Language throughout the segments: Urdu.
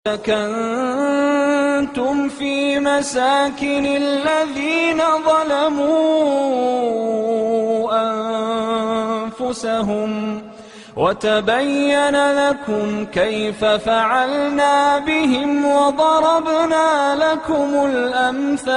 سكنتم في مساكن الذين ظلموا أنفسهم وتبين لكم كيف فعلنا بهم وضربنا لكم الأمثال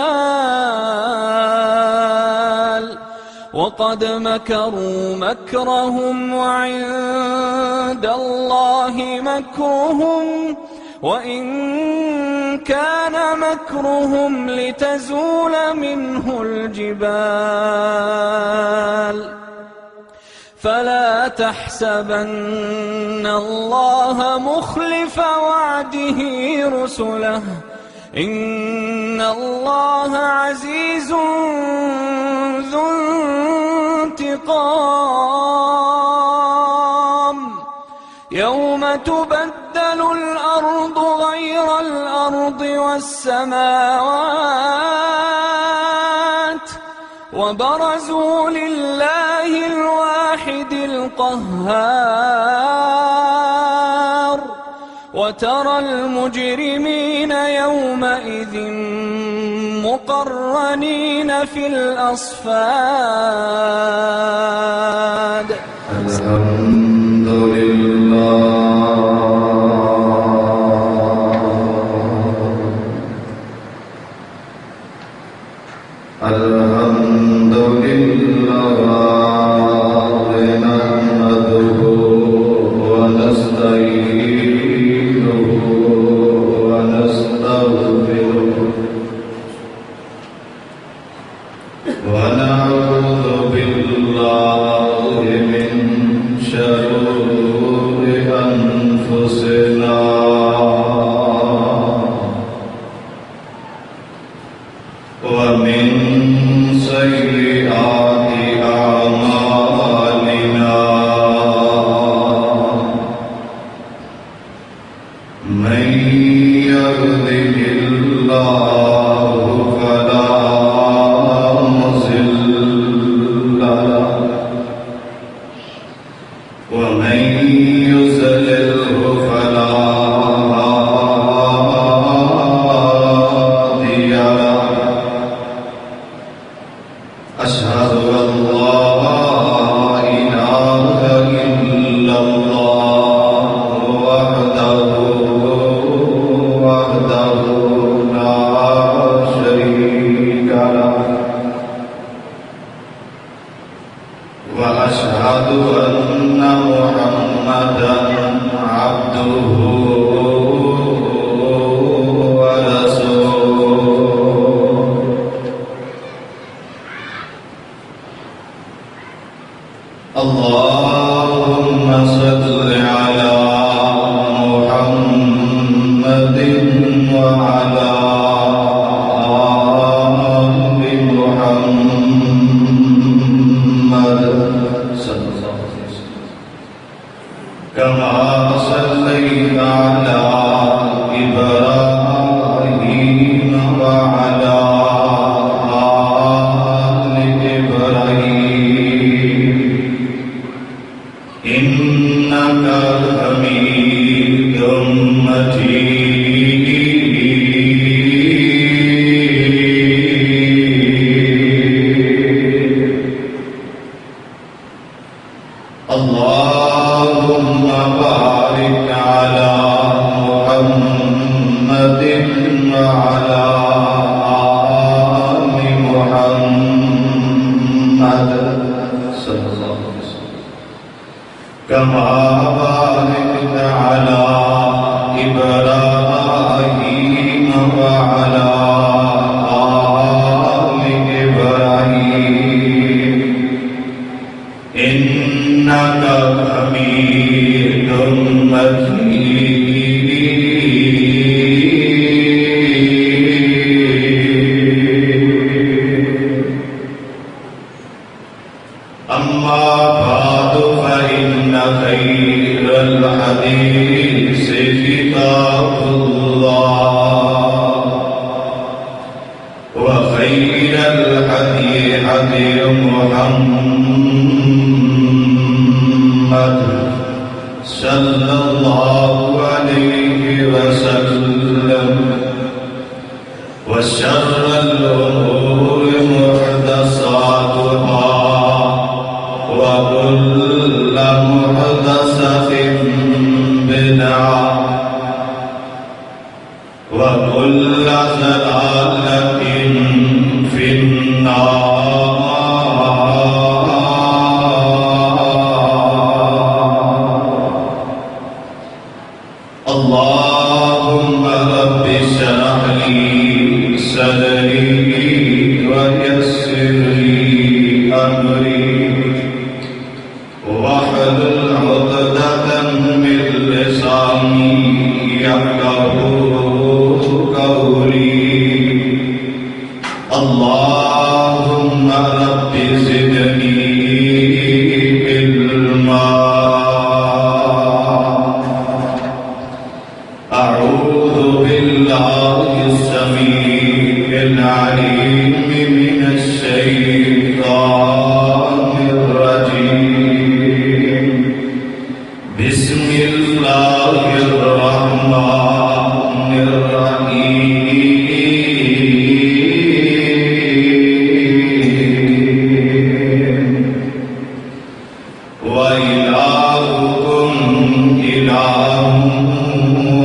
وقد مكروا مكرهم وعند الله مكرهم وإن كان مكرهم لتزول منه الجبال فلا تحسبن الله مخلف وعده رسله إن الله عزيز ذو انتقام يوم تبدل الأرض غير الأرض والسماوات وبرزوا لله الواحد القهار وترى المجرمين يومئذ مقرنين في الأصفاد. الحمد لله الحمد لله نحمده ونستعينه ونستغفره ونعوذ بالله من شرور أنفسنا ومن سيئات أعمالنا من يهده الله فلا مضل له ومن يضلل فلا هادي له أشهد أن لا إله إلا الله وحده لا شريك له وأشهد أن محمدا عبده ورسوله اللهم صل على محمد وعلى آل محمد صلى الله عليه وسلم كما صليت على إبراهيم وعلى آل إبراهيم إنك حميد مجيد اللهم بارك على محمد وعلى آل محمد صلى الله عليه وسلم كما باركت على إبراهيم وعلى آل إبراهيم إنك حميد مجيد أما بعد فإن خير الحديث كتاب الله وخير الهدي هدي محمد صلى الله عليه وسلم وسلم وشر الأمور محدثاتها وكل محدثة بدعة وكل ضلالة في النار. اللهم رب اشرح لي صدري ويسر لي أمري واحلل عقدة من لساني يفقهوا قولي. اللهم رب زدني علما. أعوذ بالله السميع العليم من الشيطان الرجيم. بسم الله الرحمن الرحيم. وإلهكم إله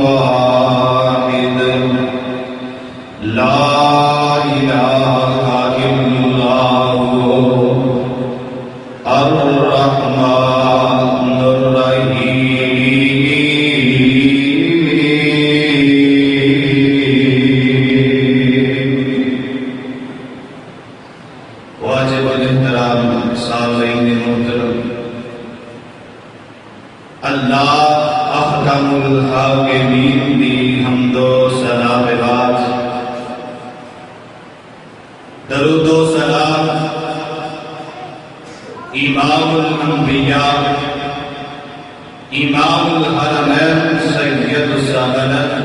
واحد لا إله إلا هو الرحمن الرحيم. واجب الاحترام سامعین محترم، اللہ احکم الحاکمین دی حمد و ثنا کے بعد درود و سلام امام الانبیاء امام الحرمین سید الثقلین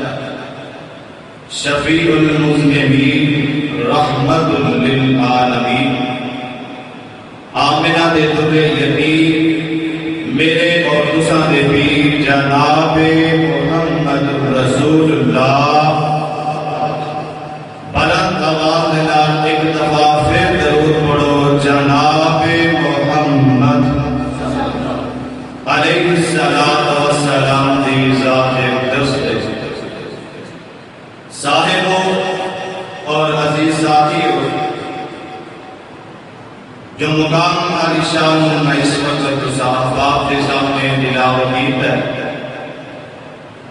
شفیع المذنبین رحمت للعالمین آمنہ دے در یتیم میرے اور تساں دے پیر جناب محمد رسول اللہ بلند آواز نال ایک دفعہ پھر درود پڑھو. جناب محمد علیہ الصلوۃ والسلام دی ذات اقدس صاحبوں اور عزیز ساتھیوں، جو مقام عالی شان میں اس وقت صحابات کے سامنے تلاوت کی ہے،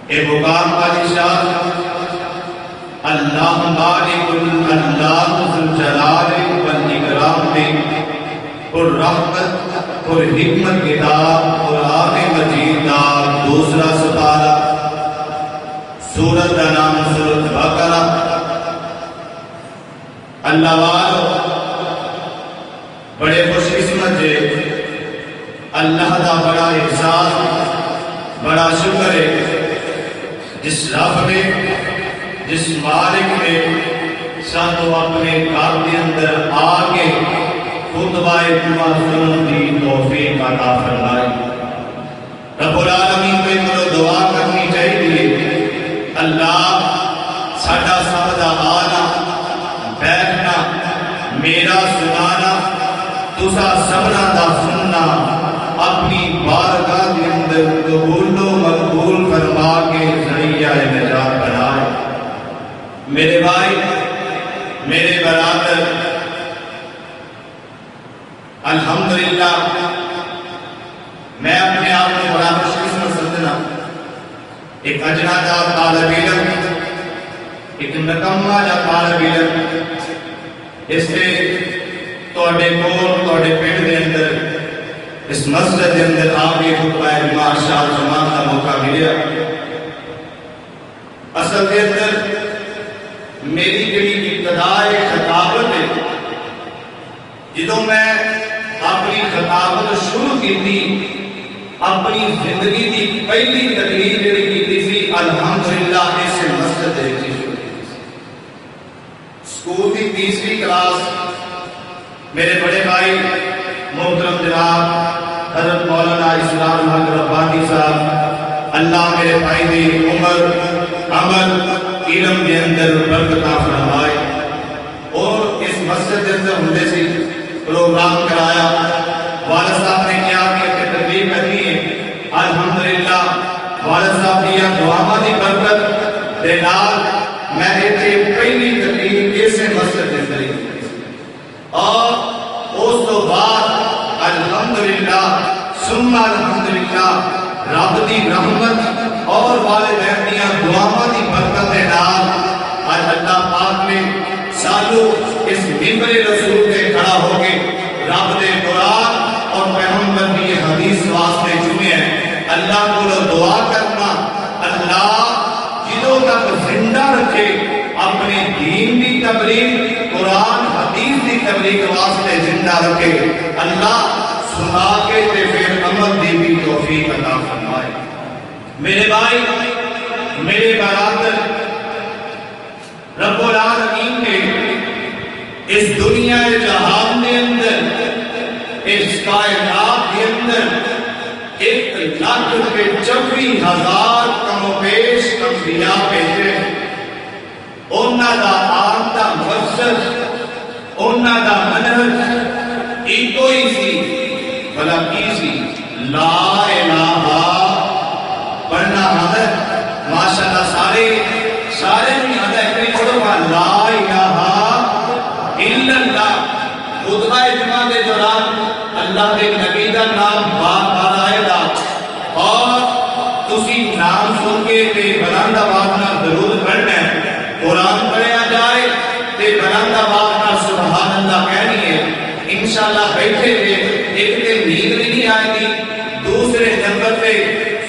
یہ مقام عالی شان اللہ مالک اللہ ذو الجلال والاکرام میں اور رحمت اور حکمت کتاب قرآن مجید کا دوسرا سپارہ سورت کا نام سورت بقرہ. اللہ والو بڑے خوش قسمت ہے، اللہ کا بڑا احسان بڑا شکر ہے جس رب نے جس مالک نے سانو اپنے گھر کے اندر آ کے خطبہ جمعہ سنن کی توفیق عطا فرمائی. رب العالمین کو ایک دعا کرنی چاہیے، اللہ ساڈا سب دا آنا بیٹھنا میرا سنانا تسا سبنا دا سننا اپنی بارگاہ کے اندر قبول و مقبول فرما کے ذریعہ نجات بنائے. میرے بھائی میرے برادر، الحمدللہ میں اپنے آپ کو بڑا خوش قسمت سمجھنا، ایک اجنا جا طالب علم، ایک نکما جا طالب علم اس سے تواڈے کول تواڈے پنڈ دے اندر اس مسجد دے اندر آ کے خطبہ جمعہ شاد سماعت کا موقع ملیا. اصل دے اندر میری جڑی ابتدائی خطابت ہے، جدوں میں اپنی خطابت شروع کی تھی، اپنی زندگی کی پہلی تقریر جڑی کی سی الحمدللہ اس مسجد دے وچ شروع کی. سکول کی تیسری کلاس میرے بڑے بھائی محترم جناب حضرت مولانا اسلام حق ربانی صاحب، اللہ میرے بھائی دی عمر عمل علم کے اندر برکت عطا فرمائے۔ اور اس مسجد کے اندر ہونے سے پروگرام کرایا، والد صاحب نے کیا کہ تقریب کرنی ہے، الحمدللہ والد صاحب کی دعا دی برکت دے نال میں اتنے پہلی تقریب اسے مسجد کے اندر اور اس تو بعد الحمدللہ ثم الحمدللہ رب دی رحمت اور والدین دی دعاواں دی برکت دے نال آج اللہ پاک نے سالو اس منبر رسول تے کھڑا ہو کے رب دے قرآن اور پیغمبر کی حدیث واسطے چنے ہیں۔ اللہ کو دعا کرنا، اللہ جدوں تک زندہ رکھے اپنے دین دی تبلیغ، قرآن حدیث دی تبلیغ واسطے زندہ رکھے، اللہ سنا کے تے پھر عمل دی بھی توفیق عطا فرمائے۔ میرے بھائی، میرے برادر، رب العالمین نے اس دنیا جہان کے اندر، اس کائنات کے اندر 1,24,000 کم و بیش انبیاء بھیجے۔ انہاں دا آن دا مقصد، انہاں دا منہج ایک ہی سی، بھلا کی سی؟ لا الہ پڑھنا آتا ہے، ماشاءاللہ سارے نہیں آتا ہے، اتنی پڑھو گا لا الہ الا اللہ۔ خطبہ جمعہ کے دوران اللہ کے نبی کا نام بار بار آئے گا اور تسی نام سن کے تے بلند آواز نال درود پڑھنا ہے، قرآن پڑھیا جائے تے بلند آواز نال سبحان اللہ کہنی ہے۔ انشاءاللہ بیٹھے تھے، ایک تے نیند بھی نہیں آئے گی، دوسرے نمبر پہ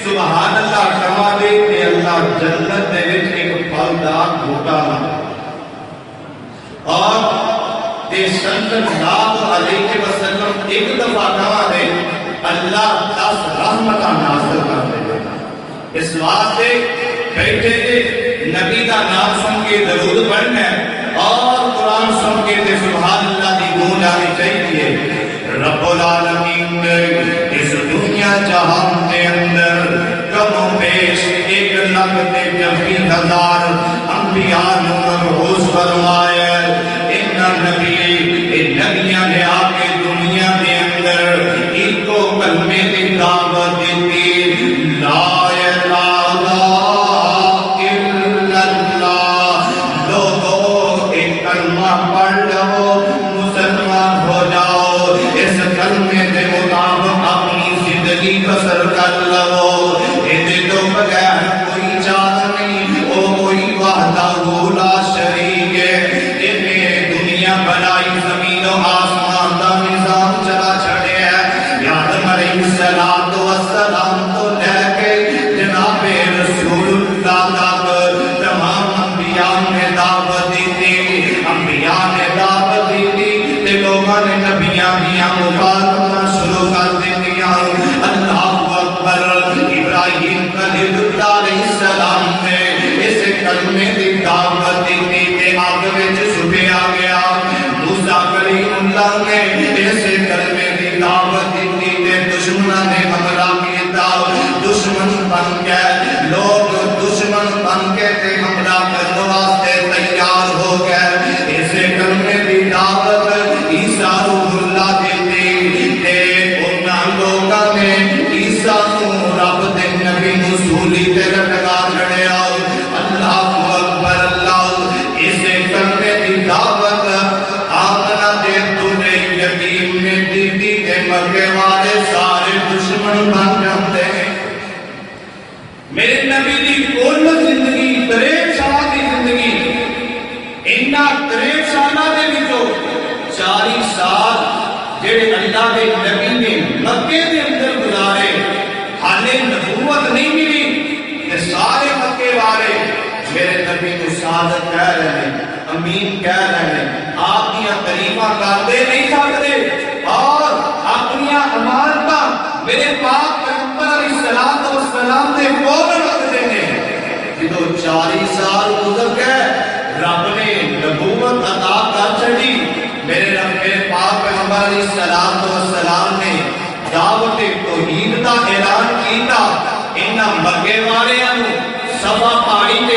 سبحان اللہ کما دے تے اللہ جنت دے وچ ایک پھلدار بوٹا لا اور تے صلی اللہ علیہ وسلم ایک دفعہ کہا دے اللہ 10 رحمتاں نازل کر دے۔ اس واسطے بیٹھے تھے، نبی کا نام سن کے درود پڑھنا ہے اور قرآن سن کے تے سبحان اللہ دی گونج آنی چاہیے۔ رب العالمین نے اس دنیا جہان کے اندر کم و بیش 1,24,000 انبیاء مبعوث فرمایا۔ نبیاں نے آ کے دنیا کے اندر ایک کو کلمے کی دعوت دیتی، لا الہ الا اللہ۔ لوگوں ایک کلمہ پڑھ لو، مسلمان ہو جاؤ، اس کلمے کے مطابق اپنی زندگی بسر کر لو، یہ تو بغیر کوئی چارہ نہیں، وہ کوئی وحدہ لا شریک ہے، بنائی زمین و آسمان دا نظام چلا چھڑے ہے۔ آدم علیہ السلام تو لے کے جناب رسول اللہ تک تمام انبیاء نے دعوت دی تھی، انبیاء نے دعوت دی تھی تے لوگوں نے نبیاں دیا مبارکاں شروع کر دیا۔ اللہ اکبر۔ ابراہیم خلیل اللہ علیہ السلام نے اس کلمے کی دعوت دی تھی تے آگ وچ سٹیا گیا۔ کلیم اللہ نے ایسے کلمے کی دعوت دی تے دشمنوں نے حملہ کیتا، دشمن بن کے لوگ دشمن بن کے تے حملہ کرنے واسطے تیار ہو گئے۔ ایسے کلمے کی دعوت عیسیٰ روح اللہ دیتی تے انہاں لوگاں نے عیسیٰ کو رب دے نبی رسولی تے لٹکا چھڑیا۔ اللہ اکبر اللہ۔ ایسے کلمے کی دعوت مکے والے سارے دشمن بن جاتے ہیں۔ میرے نبی دی کل زندگی 63 سال کی زندگی، انہاں 63 سالہ دے وچوں 40 سال جڑے اللہ دے نبی نے مکے دے اندر گزارے، حالے نبوت نہیں ملی تے سارے مکے والے میرے نبی کو سعادت کہہ رہے ہیں، امین کہہ رہے ہیں، آپ کی تعریفاں کرتے نہیں سکتے اور اپنی امانتاں میرے پاک پیغمبر علیہ السلام نے فوراً رکھ دینے۔ جدو 40 سال گزر گئے رب نے نبوت عطا کر چھڑی، میرے پاک پیغمبر علیہ السلام نے دعوت توحید کا اعلان کیتا۔ انہاں مکے والیاں نوں صفا پہاڑی تے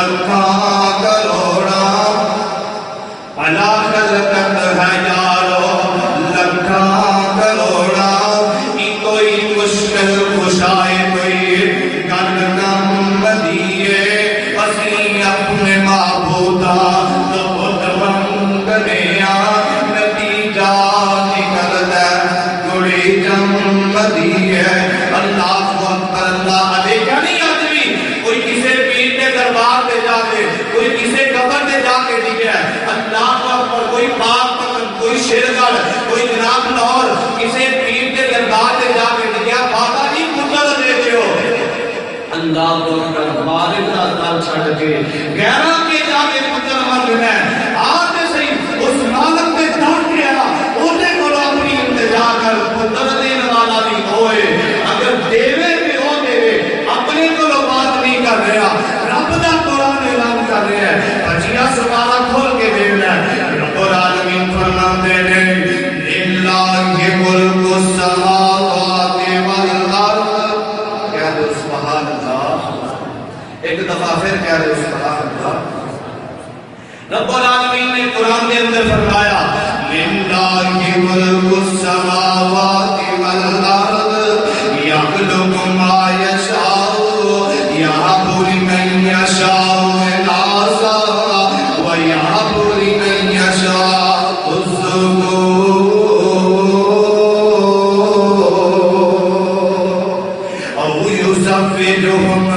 لکھاں کروڑا بھلا خلقت ہے یارو لکھاں کروڑا کوئی مشکل کشائے کوئی گن غم دیے اسی اپنے معبودا تو خود منگنے نتیجہ نکلتا گڑی جم دیے اللہ اکبر اللہ دیکھا نہیں آدمی کوئی کسی پیر کے دربار پہ جا کے کوئی کسی قبر پہ جا کے دیا اللہ اکبر کوئی پاک کوئی شیرگڑھ کوئی جناب لاہور کسی پیر کے دربار پہ جا کے دیا بابا جی پتر دیتے ہو اللہ اکبر مالک کا دل چھڑ کے گہرا کے جا کے پتر منگنا ہے آج صحیح اس مالک پہ دھڑ گیا انہیں کو اپنی انتجا کر پتر دینے والا بھی ہوئے اگر دیوے بھی ہو دیوے اپنے کو بات نہیں کر رہا رب دا قرآن اعلان کر رہا ہے بچیاں سکارا کھول کے دینا ہے رب العالمین فرماتے ہیں للہ ملک السماوات والارض کہہ دو سبحان اللہ ایک دفعہ پھر کہہ دو سبحان اللہ رب العالمین نے قرآن کے اندر فرمایا للہ ملک السماوات والارض یخلق ما یشاء یہب لمن یشاء اناثا ویہب لمن یشاء الذکور او یزوجہم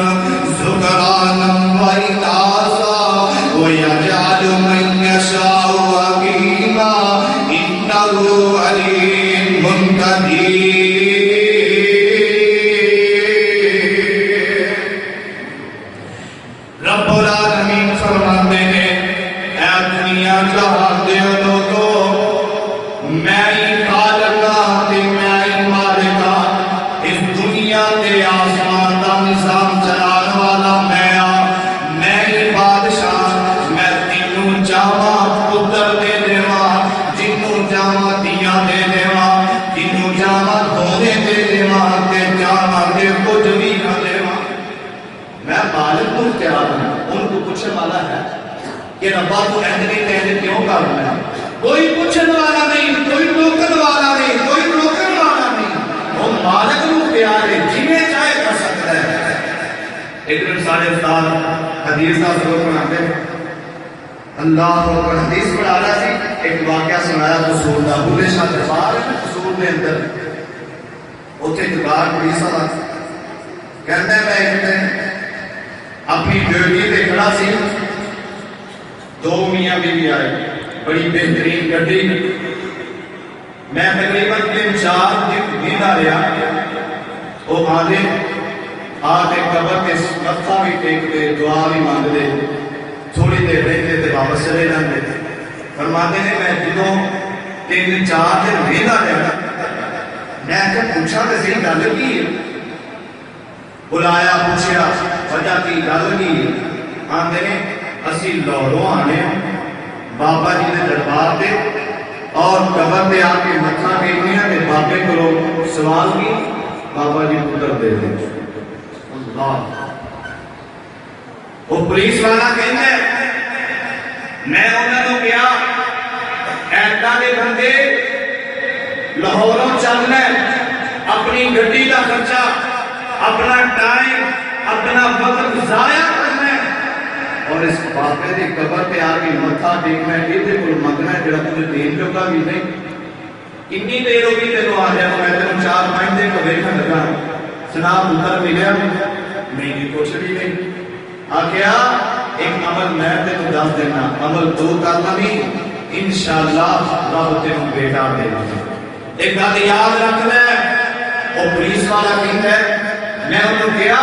ذکرانا واناثا ویجعل من یشاء عقیما انہ علیم قدیر رب العالمین فرماتے ہیں اے دنیا جہاں دے لوگو میں ہی خالقہ تے میں ہی مالکہ اس دنیا تے آسمان دا نظام چلانے والا میں ہی بادشاہ میں تینوں چاہاں پتر دے دیواں جنوں چاہاں دیاں دے دیواں جنوں چاہاں دھونے دے دیواں تے چاہاں دے کچھ بھی نہ دیواں میں مالک کو اختیار ہوں ان کو پوچھنے والا ہے کہ ربا تو اہدنی تہنے کیوں کر رہا ہے کوئی پوچھنے والا نہیں کوئی روکن والا نہیں کوئی روکن والا نہیں وہ مالک کو اختیار ہے جنہیں چاہے کر سکتا ہے ایک دن سارے استاد حدیث کا سبق پڑھاتے اللہ اکبر حدیث پڑھا رہا سی ایک واقعہ سنایا حضور دا بھولے شاہ دربار حضور نے اندر اتنے دربار پولیس والا کہتے ہیں میں ایک دن اپنی بیٹی پہ کھڑا سی دو میاں بیوی آئے بڑی بہترین گڈی میں تقریباً 3-4 دن نیندہ رہا وہ آدھے آتے قبر کے متھا بھی ٹیک دے دعا بھی مانگ دے تھوڑی دیر رہتے تھے واپس چلے جاندے فرماتے ہیں میں جدوں 3-4 دن نیندہ رہا میں جب پوچھا کہ صحیح گل کی بلایا پوچھیا وجہ کی گل کی آندے نے اسی لاہوروں آنے بابا جی نے دربار دے اور قبر پہ آ کے متھا ٹیکنے تے بابے کو سوال کی بابا جی پتر دے دے اللہ وہ پولیس والا کہتا ہے میں انہوں نے کیا ایڈا دے بندے لاہوروں چلنا اپنی گڈی کا خرچہ اپنا ٹائم اپنا وقت ضائع کرنا ہے اور اس بابے کی قبر پہ آ کے متھا ٹیکنا ہے یہ کو منگنا ہے جڑا تجھے دین چکا بھی نہیں کنی دیر ہوگی تینوں آ جائے میں تینوں 4-5 دن کو دیکھنے لگا سنا پتر ملیا نہیں بھی کچھ بھی نہیں آ گیا ایک عمل میں تینوں دس دینا عمل تو کرنا نہیں انشاءاللہ رب تینوں بیٹا دے گا ایک بات یاد رکھنا ہے وہ پولیس والا کہتا ہے میں انہوں کیا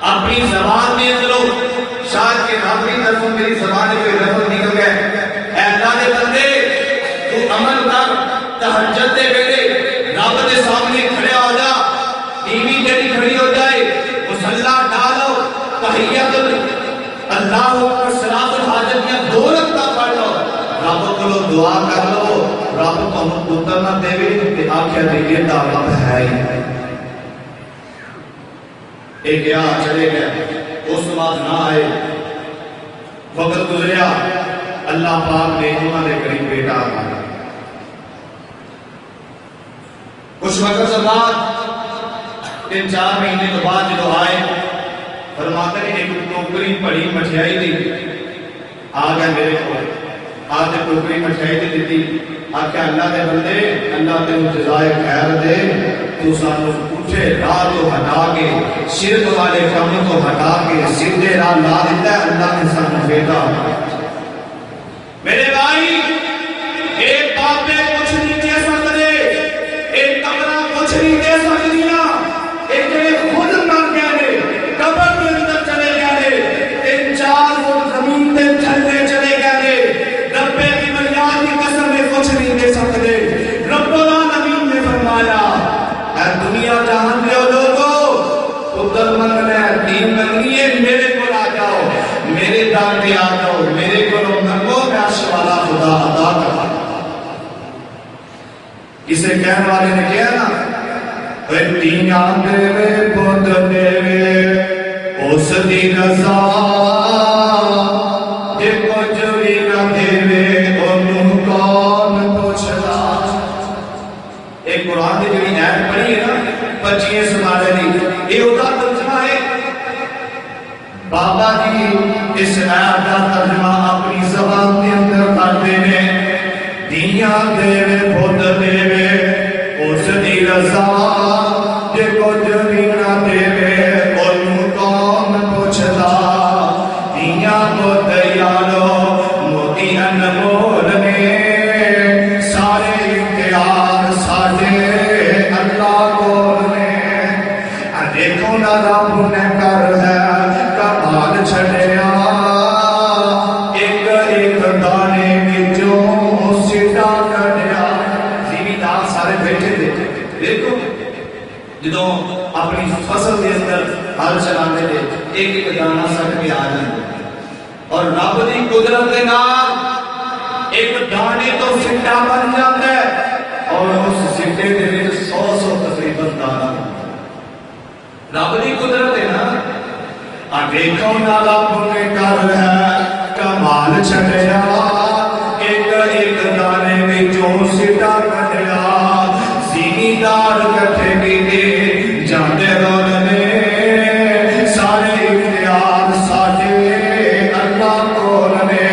اپنی زبان میں چلو شاید کہ اپنی طرفوں میری زبان میں کوئی لفظ نکل گئے اے اللہ دے بندے تو عمل کر تہجد دے ویلے رب دے سامنے کھڑے ہو جا ٹی وی جڑی کھڑی ہو جائے مصلی ڈالو تحیت اللہ اکبر صلاۃ الحاجت یا 2 رکعت پڑھ لو رب کو دعا کر لو رب تمہیں پتر نہ دے تے آکھیا تے یہ دا رب ہے ہی ایک گیا چلے گیا اس بعد نہ آئے، وقت گزریا، اللہ پاک نے انہوں نے قریب بیٹا آیا۔ کچھ وقت سے بعد 3-4 مہینے کے بعد جو آئے، فرماتے ہیں ایک ٹوکری پڑی مٹھائی دی، آ گیا میرے کو، آج ٹوکری مٹھائی دی دیتی، آکھا اللہ دے بندے، اللہ تے جزائے خیر دے، تو سانو پوچھے راہ تو ہٹا کے، شرک والے کام تو ہٹا کے سیدھے راہ لا دیتا ہے، اللہ نے سانو بیٹا۔ میرے بھائی، ایک باپ پہ کچھ نہیں دے سکتے، ایک کمرہ کچھ نہیں دے سکتی نا، ایک خود مر گئے، قبر کے اندر چلے گئے، 3-4 فٹ زمین تے تھلے چلے گئے، رب کی بنیاد کی قسم میں کچھ نہیں دے سکتے۔ رب العالمین نے فرمایا، اے دنیا جہان دے لوگوں، پتر منگنا ہے، دین منگنی ہے، میرے کو آ جاؤ، میرے در پہ آ جاؤ، میرے کو منگو، میں عرش والا خدا عطا کرتا۔ اسے کہنے والے نے کہا نا، اے تیاں دے وے پت دے وے اس دی رضا، جے کچھ بھی نہ دے وے انہوں کون پوچھدا۔ ایک قرآن دی جڑی آیت پڑھی ہے نا 25 سمارے دی، یہ ہوتا ترجمہ ہے۔ بابا جی اس آیت کا ترجمہ اپنی زبان کے اندر کرتے ہیں، دیاں دے وے پت دے وے اس دی رضا، جے کچھ بھی نہ دے وے انہوں کون پوچھدا۔ دیاں پت یارو موتی انمول نے، سارے اختیار ساڈے اللہ کول نے۔ دیکھو نا رب نے کر ہے کمال چھڈیا، ایک ایک دانے وچوں سیٹا کڈیا۔ زمیندار سارے بیٹھے تھے، دیکھو جدوں اپنی فصل کے اندر ہل چلاندے تھے، ایک ایک دانہ سٹ کے آ جاندے، اور رب دی قدرت دے نال ایک دانے تو سٹا بن جاتا ہے، اور اس سٹے دے وچ 100 تقریباً دانہ۔ رب دی قدرت ہے نا، دیکھو نا رب نے کر ہے کمال چھڈیا، ایک ایک دانے وچوں سٹا کڈیا۔ زمیندار کٹھے کیتے جاندے رولنے، سارے اختیار ساڈے اللہ کول نے۔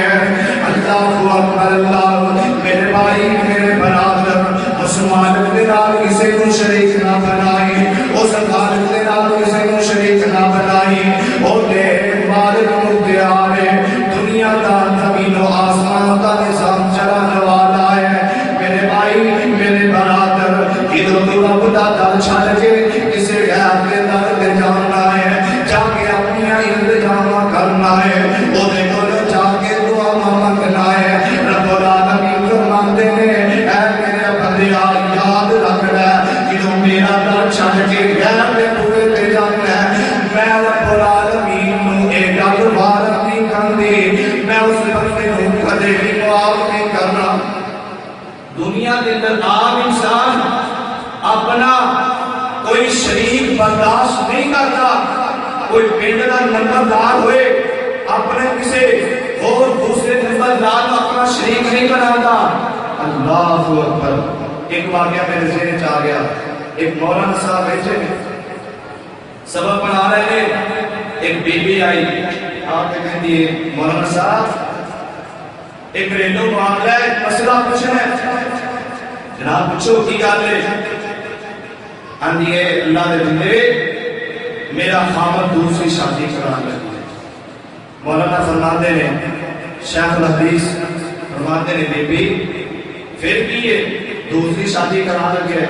اللہ اکبر، اللہ۔ میرے بھائی میرے برادر، اس مالک دے نال کسے کو شریک نہ بنائی، اس خالق دے نال کسے کو شریک نہ بنائی، او دے مالک مختار ہے، دنیا دا زمین و آسمان دا نظام چلانے والا ہے۔ میرے بھائی میرے برادر، ادھر تو رب دا در چھڑ کے کسے غیر کے در تے جانا ہے، جا کے اپنی انتظام کرنا ہے، او دے کول جا کے دعا مانگنا ہے۔ رب العالمین فرماندے نے، اے میرے بندیا یاد رکھ لے، جدوں میرا در چھڑ کے غیر دے بوئے تے جانا ہے، میں رب العالمین نوں اے گل وار نہیں کردی، میں اس بندے نوں کدے بھی معاف نہیں کرنا۔ دنیا کے اندر عام انسان اپنا کوئی شریک برداشت نہیں کرتا، کوئی پنڈ کا نمبردار ہوئے اپنے کسی اور دوسرے نمبردار کو اپنا شریک نہیں بناتا۔ اللہ اکبر۔ ایک واقعہ میرے ذہن چ آ گیا، ایک مولانا صاحب بیٹھے سبق پڑھا رہے تھے، ایک بی بی آئی، آپ نے کہتی ہے مولانا صاحب ایک گھریلو معاملہ ہے، مسئلہ پوچھنا ہے۔ جناب پوچھو کی گل ہے؟ آندھی ہے اللہ دے بندے میرا خامد دوسری شادی کرانے لگی ہے۔ مولانا فرماتے ہیں، شیخ الحدیث فرماتے ہیں، بی بی پھر کی ہے دوسری شادی کرانے لگے،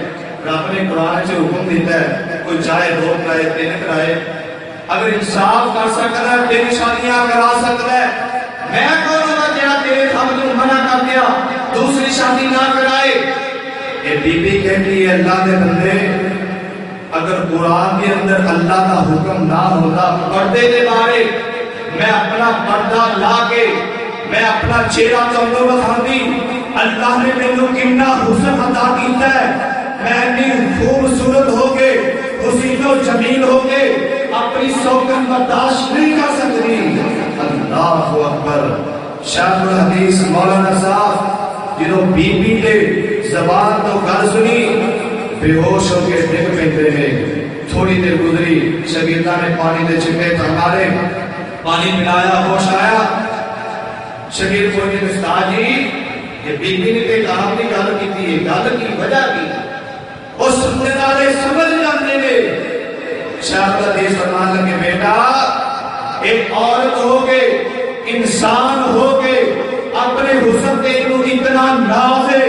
رب نے قرآن سے حکم دیتا ہے کوئی چاہے 2 کرائے 3 کرائے، اگر انصاف کر سکتا ہے 3 شادیاں کرا سکتا ہے، میں کون ہوگا جہاں تیرے خامد کو منع کر دیا دوسری شادی نہ کرائے؟ یہ بی بی کہتی ہے اللہ دے بندے اگر قرآن کے اندر اللہ کا حکم نہ ہوتا پردے دے بارے، میں اپنا پردہ لا کے میں اپنا چہرہ چندو بخاندی، اللہ نے مینوں کتنا حسن عطا کیتا ہے، میں اتنی خوبصورت ہو کے حسین و جمیل ہو کے اپنی سوگن برداشت نہیں کر سکتی. اللہ اکبر. شیخ الحدیث مولانا صاحب جنہوں بی بی دے زبان تو گل سنی بے ہوش ہو کے ڈگ پیندے نے. تھوڑی دیر گزری شاگرداں نے پانی دے چھٹے پھنکارے, پانی پلایا, ہوش آیا. شاگرد کو نے استاد جی یہ بی بی نے ایک آپ نے گل کی ہے, گل کی وجہ کی اس سننے والے سمجھ جاتے نے. شیخ الحدیث فرمان لگے بیٹا ایک عورت ہو کے انسان ہو کے اپنے حسن دے کو اتنا ناز ہے,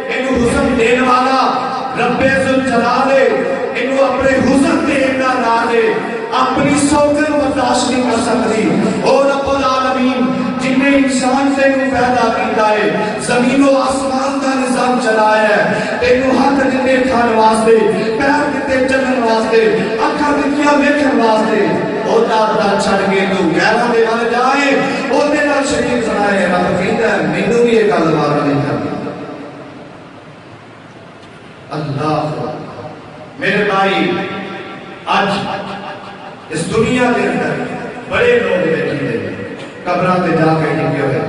انہوں حسن دین والا رب ذوالجلال ہے, انہوں اپنے حسن دے اتنا ناز ہے, اپنی سوگن برداشت نہیں کر سکتی. اور رب العالمین جن نے انسان سے انہوں پیدا کیتا ہے, زمین و آسمان کا نظام چلایا ہے, تینوں ہاتھ دیتے کھان واسطے, پیر دیتے چلن واسطے, اکھا دیتیاں ویکھن واسطے. اور دادا چھڑ کے تو گہرہ دے والے جائے اور دینا شریف سنائے. رب کہتا ہے مینوں بھی ایک دوبارہ نہیں کرنا. اللہ میرے بھائی آج اس دنیا کے اندر بڑے لوگ بیٹھے ہیں قبراں تے جا کے ٹکے ہوئے.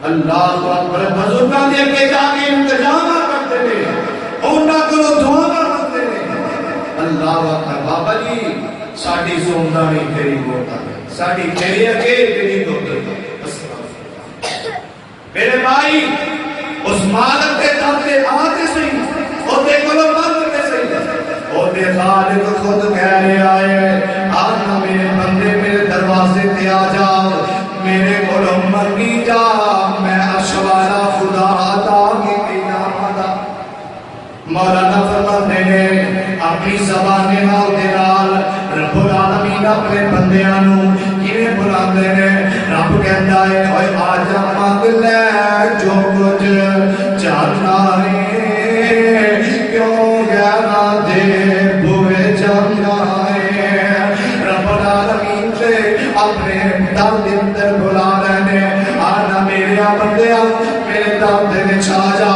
اللہ اکبر. بزرگاں دے اگے جا کے انتظام کرتے ہیں, انہاں کولوں دعا کرتے ہیں. اللہ اکبر. بابا جی ساڈی سوندا نہیں تیری گوتا, ساڈی تیرے اگے تیری گوتا. میرے بھائی اس مالک کے دے آتے سی اور دے کولوں مانگتے سی, اور دے خالق خود کہہ رہے آئے آنا میرے بندے میرے دروازے تے آ جا, میرے کولوں منگی جا, میں اشوالا خدا عطا کی قیامت. مولانا فرماتے ہیں اپنی زبان نال دے نال رب العالمین اپنے بندیاں نو کیویں بلاندے نے. رب کہندا ہے اوے آ جا منگ لے جو کچھ چاہنا ہے, کیوں گہرا دے بوئے جانا ہے. رب العالمین سے اپنے دل دے اندر بلا لینے آنا میرے بندیاں میرے دل دے وچ آ جا,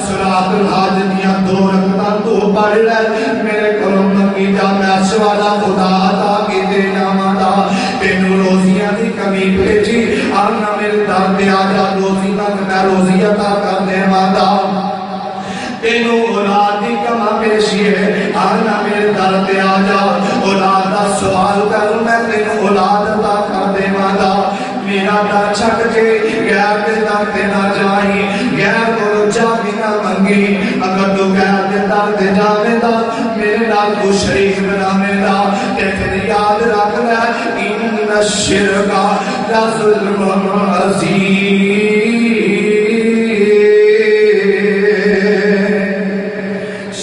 صراط الحاج دیاں 2 رکعتاں تو پڑھ لے, میرے کولوں منگی جا, میں اشوالا خدا عطا کی دینا ماتا. تینوں روزیاں دی کمی بھیجی آنا میرے دل تے آ جا, روزی تک میں روزی عطا کر دے ماتا. تینوں اولاد دی کما پیشی ہے آنا میرے دل تے آ جا, اولاد دا سوال کر میں تینوں اولاد عطا کر دے ماتا. میرا در چھٹ کے غیر دے در تے نہ جائی, غیر کو جا بھی نہ منگی. اگر تو غیر دے در تے جاوے دا میرے نال کو شریک بناوے دا, تے پھر یاد رکھ لے ان الشرک لظلم عظیم.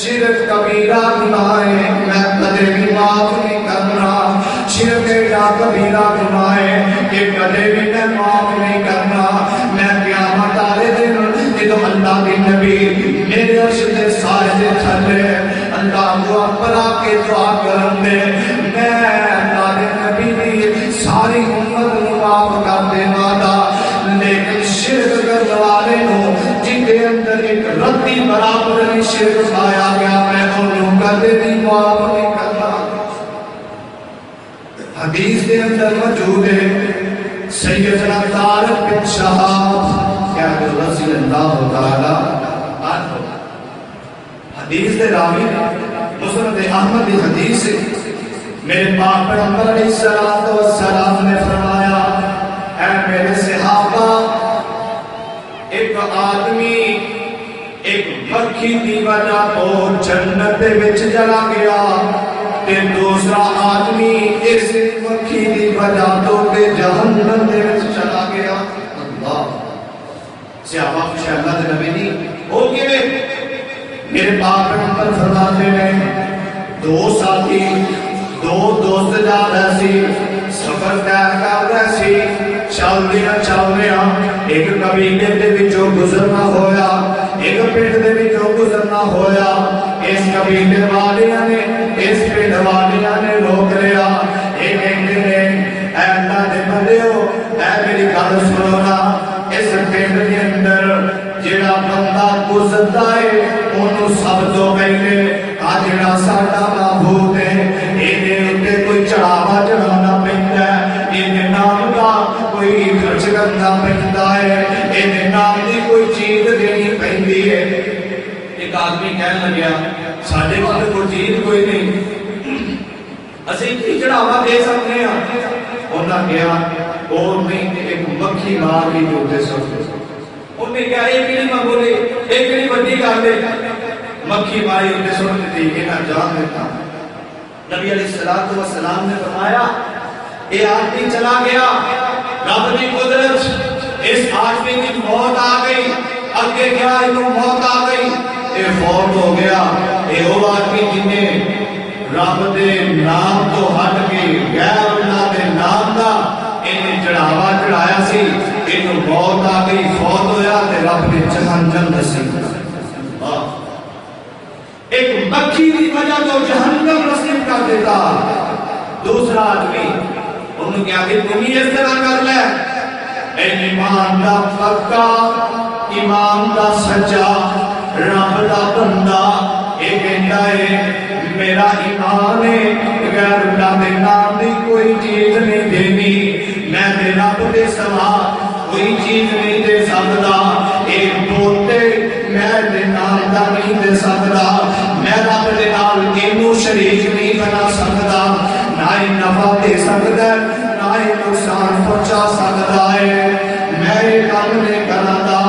شرک کبیرہ گناہ ہے, میں کدے بھی معاف نہیں کرنا. شرک کا کبیرہ گناہ ہے کہ کدے بھی میں معاف نہیں کرنا. میں قیامت والے دن جدو اللہ کے نبی میرے عرش دے سائے دے تھلے اللہ کو اکبر آ کے دعا کرن دے, میں اللہ کے نبی دی ساری امت کو معاف کر دے مادا. لیکن شرک کرنے والے نو جن کے اندر ایک رتی برابر نہیں شرک پایا گیا, میں انہوں کدے بھی معاف نہیں کرنا. حدیث کے اندر موجود ہے سیدنا طارق بن شہاب کیا رضی اللہ تعالی عنہ, حدیث دے راوی مسند احمد کی حدیث ہے. میرے پاک پیغمبر علیہ السلام نے فرمایا اے میرے صحابہ, ایک آدمی ایک مکھی دی وجہ تو جنت دے وچ چلا گیا, تے دوسرا آدمی اس مکھی دی وجہ تو تے جہنم دے وچ چلا گیا. اللہ صحابہ خوش اللہ دے نبی دی ہو گئے. میرے پاک پیغمبر فرماتے ہیں 2 ساتھی 2 دوست جا رہے سی, سفر طے کر رہے سی, چل رہے ایک قبیلے دے وچوں گزرنا ہویا, ایک پنڈ دے وچوں گزرنا ہویا. اس قبیلے والیاں نے اس پنڈ والیاں نے روک لیا. ایک کہندے نے اے اللہ دے بندیو اے میری گل سنو نا, اس پنڈ دے اندر جڑا بندہ گزردا ہے اونوں سب تو پہلے آ جڑا ساڈا معبود ہے, اے دے اوتے کوئی چڑھاوا چڑھاوا چڑھانا پہنتا ہے، یہ نام کا کوئی خرچ کرنا پہنتا ہے، یہ نام کی کوئی چیز دینی پہنتی ہے۔ ایک آدمی کہنے لگیا ساڈے کول کوئی چیز کوئی نہیں، اسی کی چڑھاوا دے سکتے ہیں؟ انہاں کہا اور نہیں ایک مکھی مار کی جو دے سکتے۔ انہیں کہا ایک نہیں معمولی ایک نہیں بڑی گل ہے، مکھی ماری انہیں سن دیتی انہیں جان دیتا۔ نبی علیہ السلام نے فرمایا یہ آدمی چلا گیا، رب کی قدرت اس آدمی کی موت آ گئی، اگے کیا انہوں موت آ گئی، یہ فوت ہو گیا۔ یہ وہ آدمی جنہیں رب دے نام تو ہٹ کے غیر اللہ دے نام دا انہیں چڑھاوا چڑھایا سی، انہوں موت آ گئی، فوت ہویا تے رب نے جہنم نصیب کر۔ ایک مکھی کی وجہ تو جہنم نصیب کر دیتا۔ دوسرا آدمی انہوں کیا کہ تم ہی اس طرح کر لے، اے ایمان دا پکا، ایمان دا سچا، رب دا بندہ، اے کہندا ہے میرا ایمان ہے غیر اللہ دے نام دی کوئی چیز نہیں دینی، میں دے رب دے سوا کوئی چیز نہیں دے سکتا، ایک بوتے میں دے نام دا نہیں دے سکتا، میں رب دے نال اینو شریک نہیں بنا سکتا، نہ ہی نفع دے سکتا ہے نہ ہی نقصان پہنچا سکتا ہے، میں یہ کام نہیں کرنا دا۔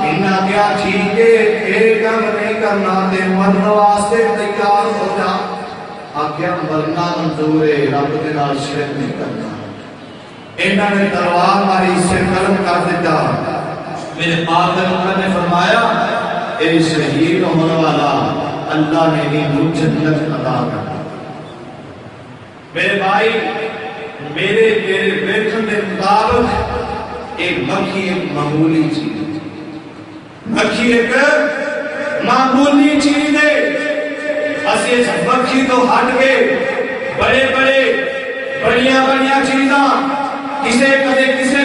انہاں کیا ٹھیک ہے یہ کام نہیں کرنا تے مرن واسطے تیار ہو جا، آگیا مرنا منظور ہے، رب دے نال شرک نہیں کرنا۔ انہاں نے تلوار ماری سر قلم کر دیتا۔ میرے پاک نبی نے فرمایا اے شہید ہونے والا اللہ نے انہیں جنت عطا کر۔ میرے بھائی میرے ویکھن دے مطابق ایک مکھی ایک معمولی چیز، مکھی ایک معمولی چیز ہے، اسی اس مکھی تو ہٹ کے بڑے بڑیاں چیزاں کسے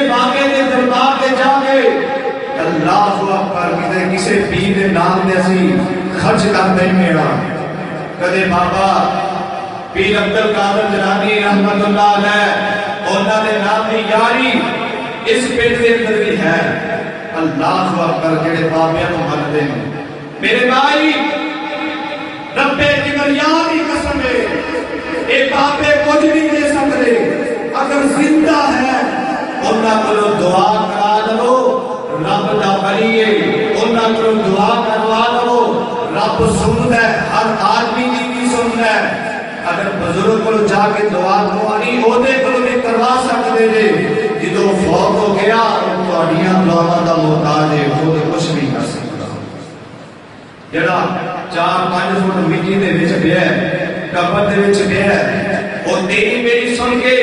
باغے دے دربار دے جا کے اللہ اکبر کسے پیر دے نام دے اسی خرچ کر دیں گا۔ کدے بابا پیر عبد القادر جیلانی رحمت اللہ علیہ انہاں دے نام دی یاری اس پنڈ دے اندر بھی ہے۔ اللہ اکبر جڑے بابیاں نوں منتے ہیں میرے بھائی رب کبریا کی قسم ہے اے بابے کچھ نہیں دے سکتے، اگر زندہ ہے انہاں کو دعا کرا لو، رب دا ولی ہے انہاں کو دعا کروا لو، رب سندا ہے، ہر آدمی کی بھی سندا ہے۔ اگر بزرگ کو جا کے دعا کروانی اودے کو بھی کروا سکتے نے، جدوں فوت ہو گیا تہاڈیاں دعاواں دا محتاج ہے، وہ کچھ نہیں کر سکتا۔ جڑا 4-5 فٹ مٹی دے وچ پیا ہے، قبر دے وچ پیا ہے، او تیری میری سن کے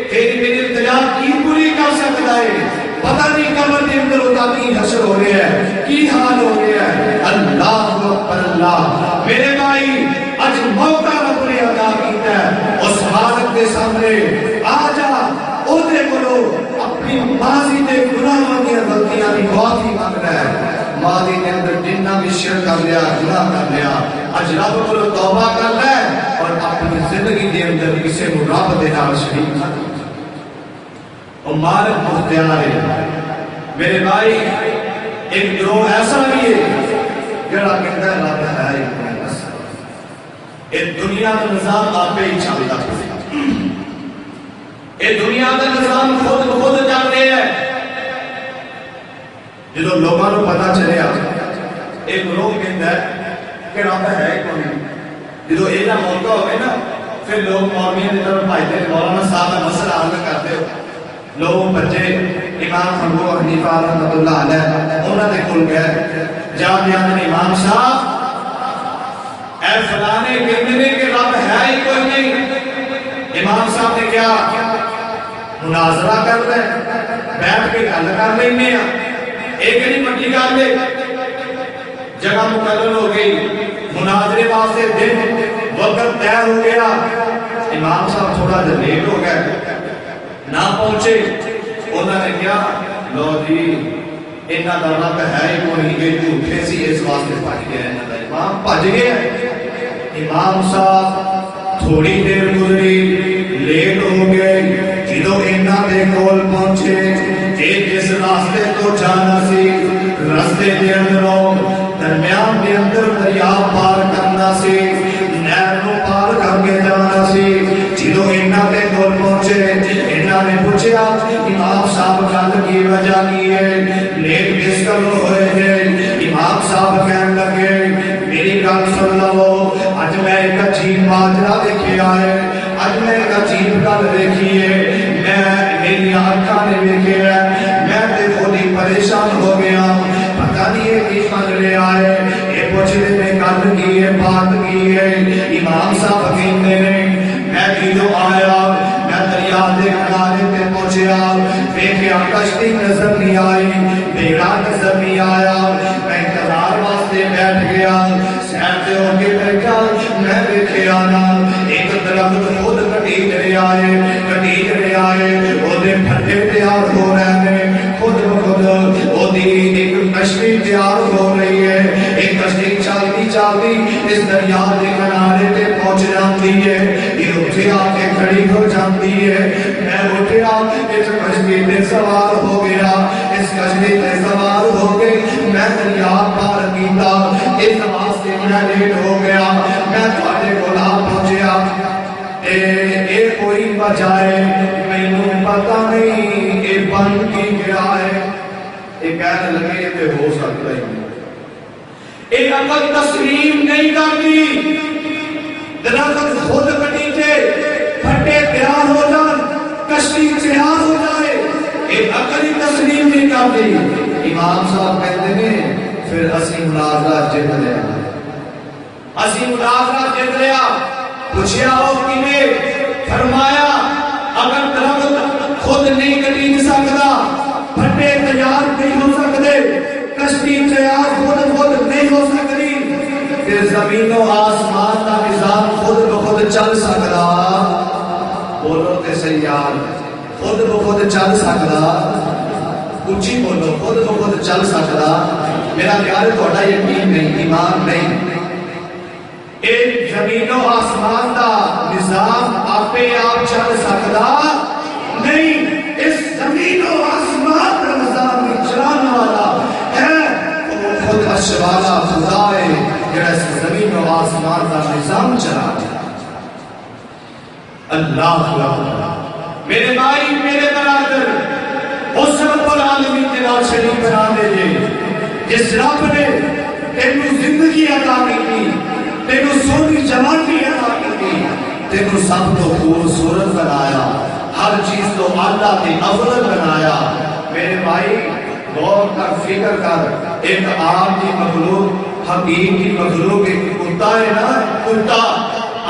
تیری میری التجا کی پوری کر سکتا ہے؟ پتہ نہیں قبر کے اندر ہوتا کی حشر ہو رہا ہے، کی حال ہو رہا ہے۔ اللہ اکبر اللہ۔ میرے بھائی اج موقع رب نے عطا کیتا ہے، اس حالت کے سامنے آ جا، اودے کولو اپنی ماضی دے گناہاں دی غلطیاں دی معافی مانگنا ہے۔ ماضی کے اندر جنہ بھی شرک کر لیا، گناہ کر لیا، اج رب کو توبہ کر لے اور اپنی زندگی کے اندر کسی کو رب دے نال شریک نہ کر۔ اور مالک مختار ہے میرے بھائی، ایک گروہ ایسا بھی ہے جڑا کہتا ہے رب ہے ہی نہیں، بس یہ دنیا کا نظام آپ ہی چلتا ہے، یہ دنیا کا نظام خود چل رہا ہے۔ جدو لوگوں کو پتا چلے ایک لوگ کہتا ہے کہ رب ہے کوئی، جدو یہ موقع ہوئے نا پھر لوگ مولویوں کی طرف بھاجتے، مولانا صاحب کا مسئلہ حل کرتے ہو، لوگ بچے امام ابو حنیفہ رحمۃ اللہ علیہ انہوں نے کھل گئے جا بیان امام صاحب اے فلانے کہتے کہ رب ہے ہی کوئی نہیں۔ امام صاحب نے کیا مناظرہ کر لیں، بیٹھ کے گل کر لینے ہیں، ایک نہیں مٹی کر لے، جگہ مقرر ہو گئی، مناظرے واسطے دن وقت طے ہو گیا، امام صاحب تھوڑا جا لیٹ ہو گئے، نہ پہنچے، انہوں نے کیا لو جی انہاں دا رب ہے ہی کوئی نہیں، جھوٹے سی اس واسطے بھج گئے، انہاں دا امام بھج گئے۔ امام صاحب تھوڑی دیر گزری لیٹ ہو گئے جدوں انہاں دے کول پہنچے ایک جس راستے تو جانا سی راستے دے اندروں درمیان دے اندر دریا پار کرنا سی نہر نو پار کر کے جانا سی جدوں انہاں دے کول پہنچے انہاں نے پوچھا امام صاحب گل کی وجہ کی ہے لیٹ کس کل ہوئے ہیں امام صاحب کہنے لگے میری گل سن لو اج میں ایک عجیب ماجرا دیکھیا ہے اج میں ایک عجیب گل دیکھی ہے میں میری آنکھاں نے دیکھیا ہے میں تے خودی پریشان ہو گیا پتہ نہیں ہے کی بن رہا ہے یہ پوچھتے میں گل کی ہے بات کی ہے امام صاحب کہتے ہیں میں جدوں آیا میں دریا دے کنارے تے پہنچیا دیکھیا کشتی نظر نہیں آئی بیڑا نظر نہیں آیا میں انتظار واسطے بیٹھ گیا سیر تے ہو کے بیٹھا میں دیکھیا نا ایک درخت خود کٹیج رہا ہے وہ دے پھٹے تیار ہو رہے ہیں خود بخود وہ دی ایک کشتی تیار ہو رہی ہے ایک کشتی چلتی اس دریا دے کنارے تے پہنچ جاتی ہے یہ اٹھے آ کے کھڑی ہو جاتی ہے میں اٹھیا اس کشتی تے سوار ہو گیا اس کشتی تے سوار ہو گئے میں دریا پار کیتا اس واسطے میں لیٹ ہو گیا میں تھوڑے کول آ پہنچیا اے کوئی وجہ ہے مینوں پتہ نہیں اے بن کی گیا ہے اے کہنے لگے تے ہو سکتا ہے ایک عقل تسلیم نہیں کرتی درخت خود کٹیجے پھٹے تیار ہو جان کشتی تیار ہو جائے ایک عقل تسلیم نہیں کرتی امام صاحب کہتے ہیں پھر اسی مناظرہ جیت لیا پوچھیا ہو کیویں فرمایا اگر درخت خود نہیں کٹی سکتا پھٹے تیار نہیں ہو سکتے کشتی تیار خود نہیں ہو سکتی پھر زمین و آسمان کا نظام خود بخود چل سکتا بولو تے سیار خود بخود چل سکتا اچھی بولو خود بخود چل سکتا میرا پیار تھوڑا یقین نہیں ایمان نہیں ایک زمین و آسمان کا نظام آپ چل سکتا نہیں اس زمین و آسمان کا نظام چلانے والا ہے وہ خود اشوالا خدا ہے جڑا اس زمین و آسمان کا نظام چلا اللہ میرے بھائی میرے برادر اس رب العالمین کے نام شریف بنا دے جس رب نے تینوں زندگی عطا کی تینوں سونی جوانی عطا کی تینوں سب کو خوبصورت بنایا ہر چیز تو اعلیٰ تے افضل بنایا میرے بھائی غور کر فکر کر ایک عام کی مخلوق حقیق کی مخلوق ایک کتا ہے نا کتا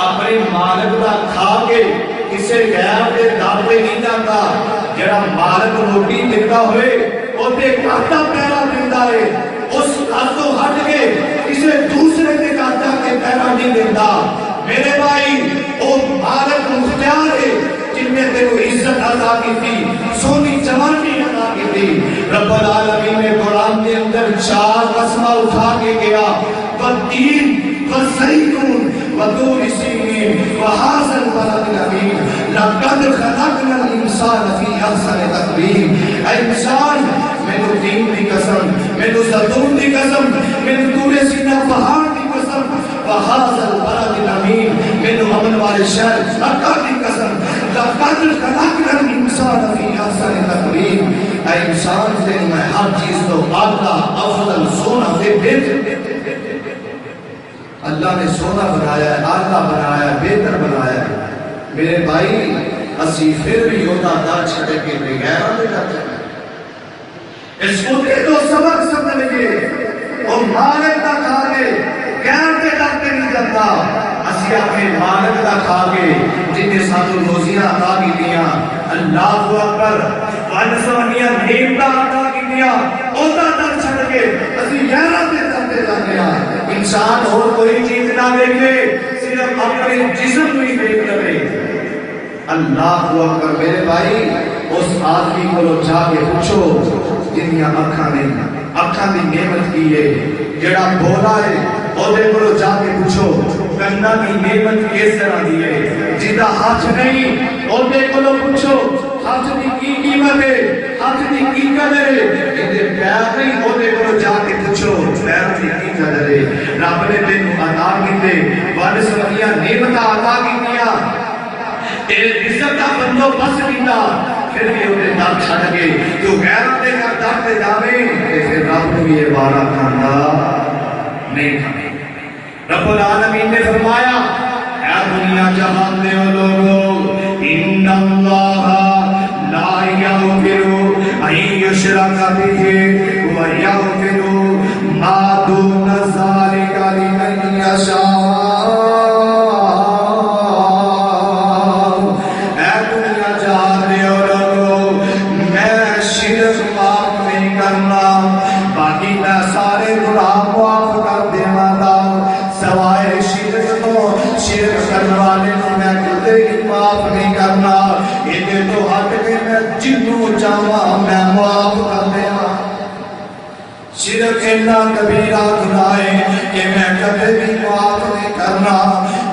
اپنے مالک کا کھا کے کسی غیر کے دعوے نہیں جاتا جڑا مالک روٹی دیتا ہوئے وہ تے کاٹا پیرا دیتا ہے اس کاتوں ہٹ کے کسی دوسرے کے کاٹا کے پیرا نہیں دیتا میرے بھائی وہ مالک مختار ہے جن نے تیرے عزت عطا کی تھی سونی جوانی عطا کی تھی رب العالمین نے قرآن کے اندر 4 قسمہ اٹھا کے گیا والتین والزیتون وطور سینین وہذا البلد الامین لقد خلقنا الانسان فی احسن تقویم اے انسان میں نے تین کی قسم میں نے زیتون کی قسم میں نے طور سینہ پہاڑ کی قسم وہذا البلد الامین میں نے امن والے شہر مکہ کی قسم لقد خلقنا الانسان فی احسن تقویم اے انسان سے میں ہر چیز تو اعلیٰ افضل سونا سے بہتر اللہ نے سونا بنایا ہے اعلیٰ بنایا ہے بہتر بنایا ہے میرے بھائی اسی پھر بھی ہوتا در چھڑے کے بغیر آنے جاتے ہیں اس کو تو سبق سمجھ گے اور مالک کا کھا کے غیر کے ڈاکتے نہیں جاتا اسی اپنے مالک کا کھا کے جن نے ساتھ روزیاں عطا کی دیا اللہ اکبر وانسوانیاں نعمتہ عطا کی دیا اوتا در چھڑ کے اسی غیرہ پہ جاتے جاتے ہیں انسان اور کوئی چیز نہ دیکھے صرف اپنے جسم میں دیکھ لے اللہ اکبر میرے بھائی اس آدمی کو جا کے پوچھو جن یا اکھاں دی نعمت کی ہے جڑا بولا ہے اور کو جا کے پوچھو کننا کی نعمت کس طرح دی ہے جدا ہاتھ نہیں اندے کولو پوچھو ہاتھ دی کی قیمت ہے ہاتھ دی کی قدر ہے اندے پیر نہیں اندے کولو جا کے پوچھو پیر دی کی قدر ہے رب نے تینوں عطا کیتے ون سویاں نعمت عطا کیتیاں تے عزت دا بندوبست کیتا پھر بھی اندے در چھڈ کے تو غیروں دے گھر در تے جاوے تے پھر رب نوں بھی یہ بارا کھاندا نہیں کھانے رب العالمین نے فرمایا اے دنیا جہان دے لوگو ان اللہ لا یغفر ان یشرک بہ و یغفر ما دون ذلک لمن یشاء اے دنیا جہان دے لوگو میں شرک معاف نہیں کرنا باقی میں سارے گناہ معاف کر دیواں گا سوائے شرک تو شرک کرنے والے کو میں کدے ہی معاف نہیں کرنا یہ تو ہٹ کے میں جنوں چاہواں میں معاف کر دیواں شرک اتنا کبیرہ گناہ ہے کہ میں کبھی بھی معاف نہیں کرنا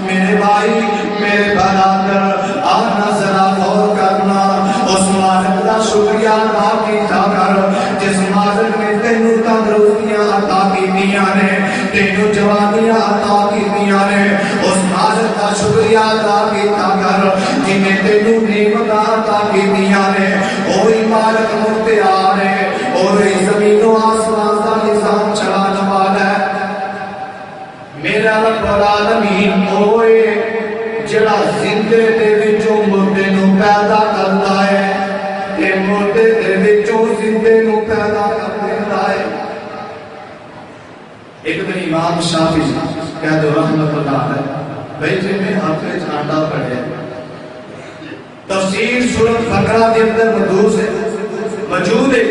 میرے بھائی میرے برادر آنا ذرا غور کرنا اس مالک کا شکریہ ادا کیتا کر جس مالک نے تینوں تندرستیاں عطا کیتیاں نے تینوں جوانیاں عطا کیتیاں نے اس مالک کا شکریہ ادا کیتا کر جن نے تینوں نعمتاں عطا کیتیاں نے وہی مالک مختار ہے اور زمین و آسمان کا نظام چلانے والا ہے میرا رب العالمین ہوئے جڑا زندے دے وچوں مردے نو پیدا کرتا ہے تے مردے دے وچوں زندے نو پیدا کر دیتا ہے ایک دن امام شافعی کہہ دو رحمت اللہ علیہ بیٹھے میں ہاتھ وچ آٹا پڑے تفسیر سورۃ بقرہ دے اندر موجود ہے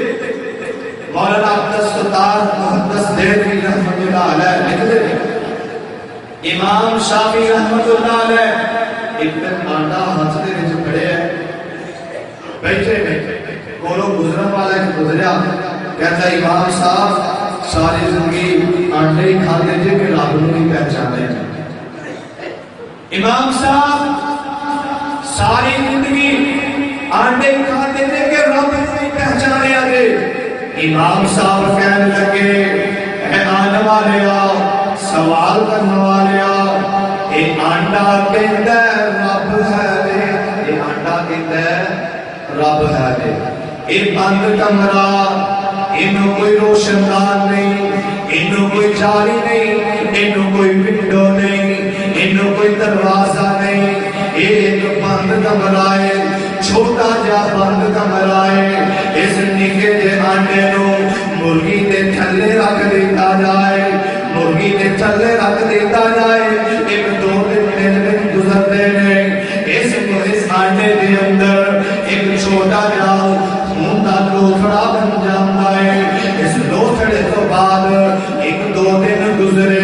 مولانا عبدالستار محدث دہلوی رحمت اللہ علیہ لکھتے ہیں امام شافعی رحمت اللہ علیہ ایک دن آٹا ہاتھ دے وچ پڑے بیٹھے کولو گزرن والا ایک گزریا کہتا امام صاحب ساری زندگی آٹے ہی کھاتے تھے کہ رب نوں نہیں پہچانے امام صاحب ساری زندگی آٹے ہی کھاتے تھے کہ رب نوں نہیں پہچانے آگے امام صاحب کہنے لگے اے آنے والے سوال کرنے والے اے آنڈا کہتا ہے رب ہے اے آنڈا کہتا ہے رب ہے اے بند کمرہ انہوں کوئی روشندار نہیں انہوں کوئی جاری نہیں انہوں کوئی ونڈو نہیں انہوں کوئی دروازہ نہیں ایک بند کمرہ ہے چھوٹا جا بند کمرہ ہے اس نکے دے آنڈے نو مرغی دے تھلے رکھ دیتا جائے مرغی دے تھلے رکھ دیتا جائے ایک دو دن گزرتے ہیں اس آنڈے دے اندر ایک چھوٹا جا موندا لوتھڑا بن جاتا ہے اس لوتھڑے تو بعد ایک دو دن گزرے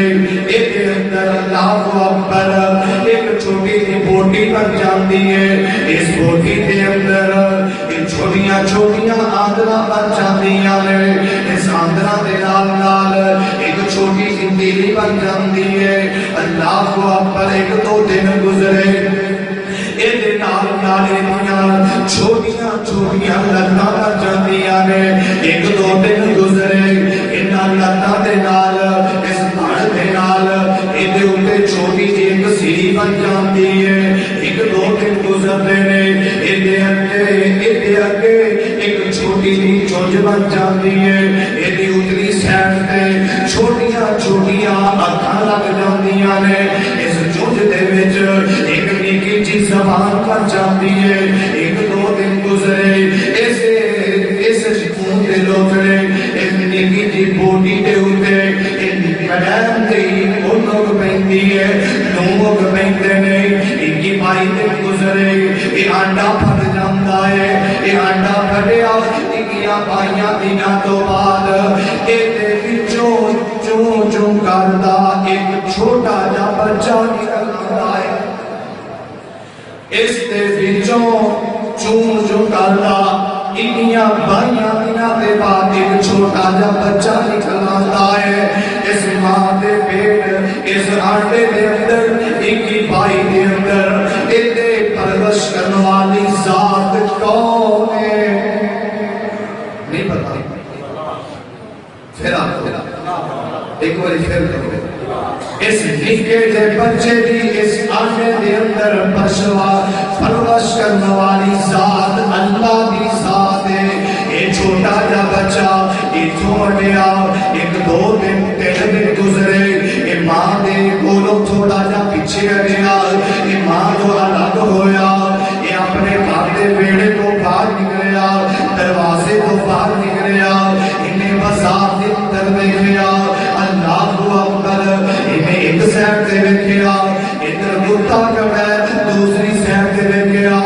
ایک اندر اللہ اکبر ایک چھوٹی سی بوٹی بن جاتی ہے اس بوٹی کے اندر چھوٹیاں چھوٹیاں آندراں بن جاندیاں نے اس آندراں دے نال ایک چھوٹی سی تیلی بن جاندی ہے اللہ اکبر ایک دو دن گزرے ایدے نال چھوٹیاں چھوٹیاں لتاں بن جاندیاں نے ایک دو دن گزرے انہاں لتاں دے نال اس دھڑ دے نال ایدے اوتے چھوٹی جی ایک سیڑھی بن جاندی ہے ایک دو دن گزرتے نے ایدے اگے ایک چھوٹی جی چونج بن جاندی ہے ایدی اتلی سائڈ تے چھوٹیاں چھوٹیاں اکھاں لگ جاندیاں نے اس چونج دے وچ ایک نکی جی زبان بن جاندی ہے ایک دو دن گزرے اس خون دے لوتھڑے اس نکی جی بوٹی دے اوتے کڈم دی اونگ پیندی ہے نوگ پیندے نے اکی بائی دن گزرے یہ آنڈا پھٹ جاندا ہے یہ آنڈا پھٹیا اکیاں بائیاں دناں تو بعد ایدے وچوں چوں چوں کردا ایک چھوٹا جا بچہ نکلدا ہے اس دے وچوں چوں چوں کردا اکیاں بائیاں دناں دے بعد ایک چھوٹا جا بچہ نکل آندا ہے اس ماں دے پیٹ اس آنڈے دے اندر ایک بائی دے اندر ایدے پرورش کرنے والی ذات کون ہے؟ نہیں پتا پھر آپ ایک بار پھر کرو اس نکے دے بچے دی اس آنڈے دے اندر پرورش کرنے والی ذات اللہ دی ذات ہے. یہ چھوٹا جا بچہ یہ چھوڑ گیا ایک دو دن تین دن گزرے یہ ماں دے کولوں تھوڑا جا پیچھے گیا یہ ماں جو الگ ہویا یہ اپنے گھر دے بیڑے کو باہر نکلیا دروازے کو باہر نکلیا انہیں بازار دے اندر دیکھیا اللہ اکبر انہیں ایک سیٹ دے دیکھیا ادھر کتا کھڑا ہے دوسری سیٹ دے دیکھیا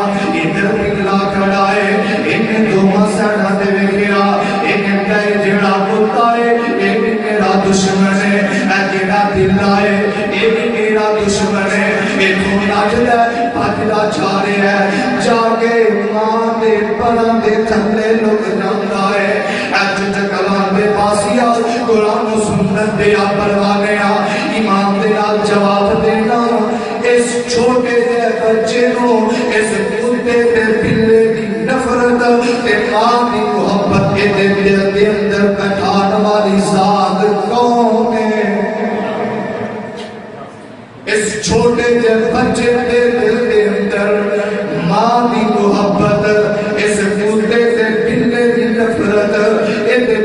ادھر پگلا کھڑا ہے انہیں دونوں سیٹاں دے دیکھیا انہیں کہے جڑا کتا ہے یہ بھی میرا دشمن ہے اے جڑا دل آئے یہ بھی میرا دشمن ہے یہ تو ناجدہ بھاجدہ جا رہے ہیں جا کے ماں دے پران دے تھلے لوگ جانتا ہے ایجت کلام دے پاسیا قرآن و سنت دے پروانے ایمان دے جواب دینا اس چھوٹے دے بچے کو اس کتے دے پلے کی نفرت تے ماں دی محبت کے دل دے اندر بٹھان والی ذات کون ہے؟ اس چھوٹے دے بچے دے دل دے اندر ماں دی محبت اس کتے دے پلے کی نفرت دل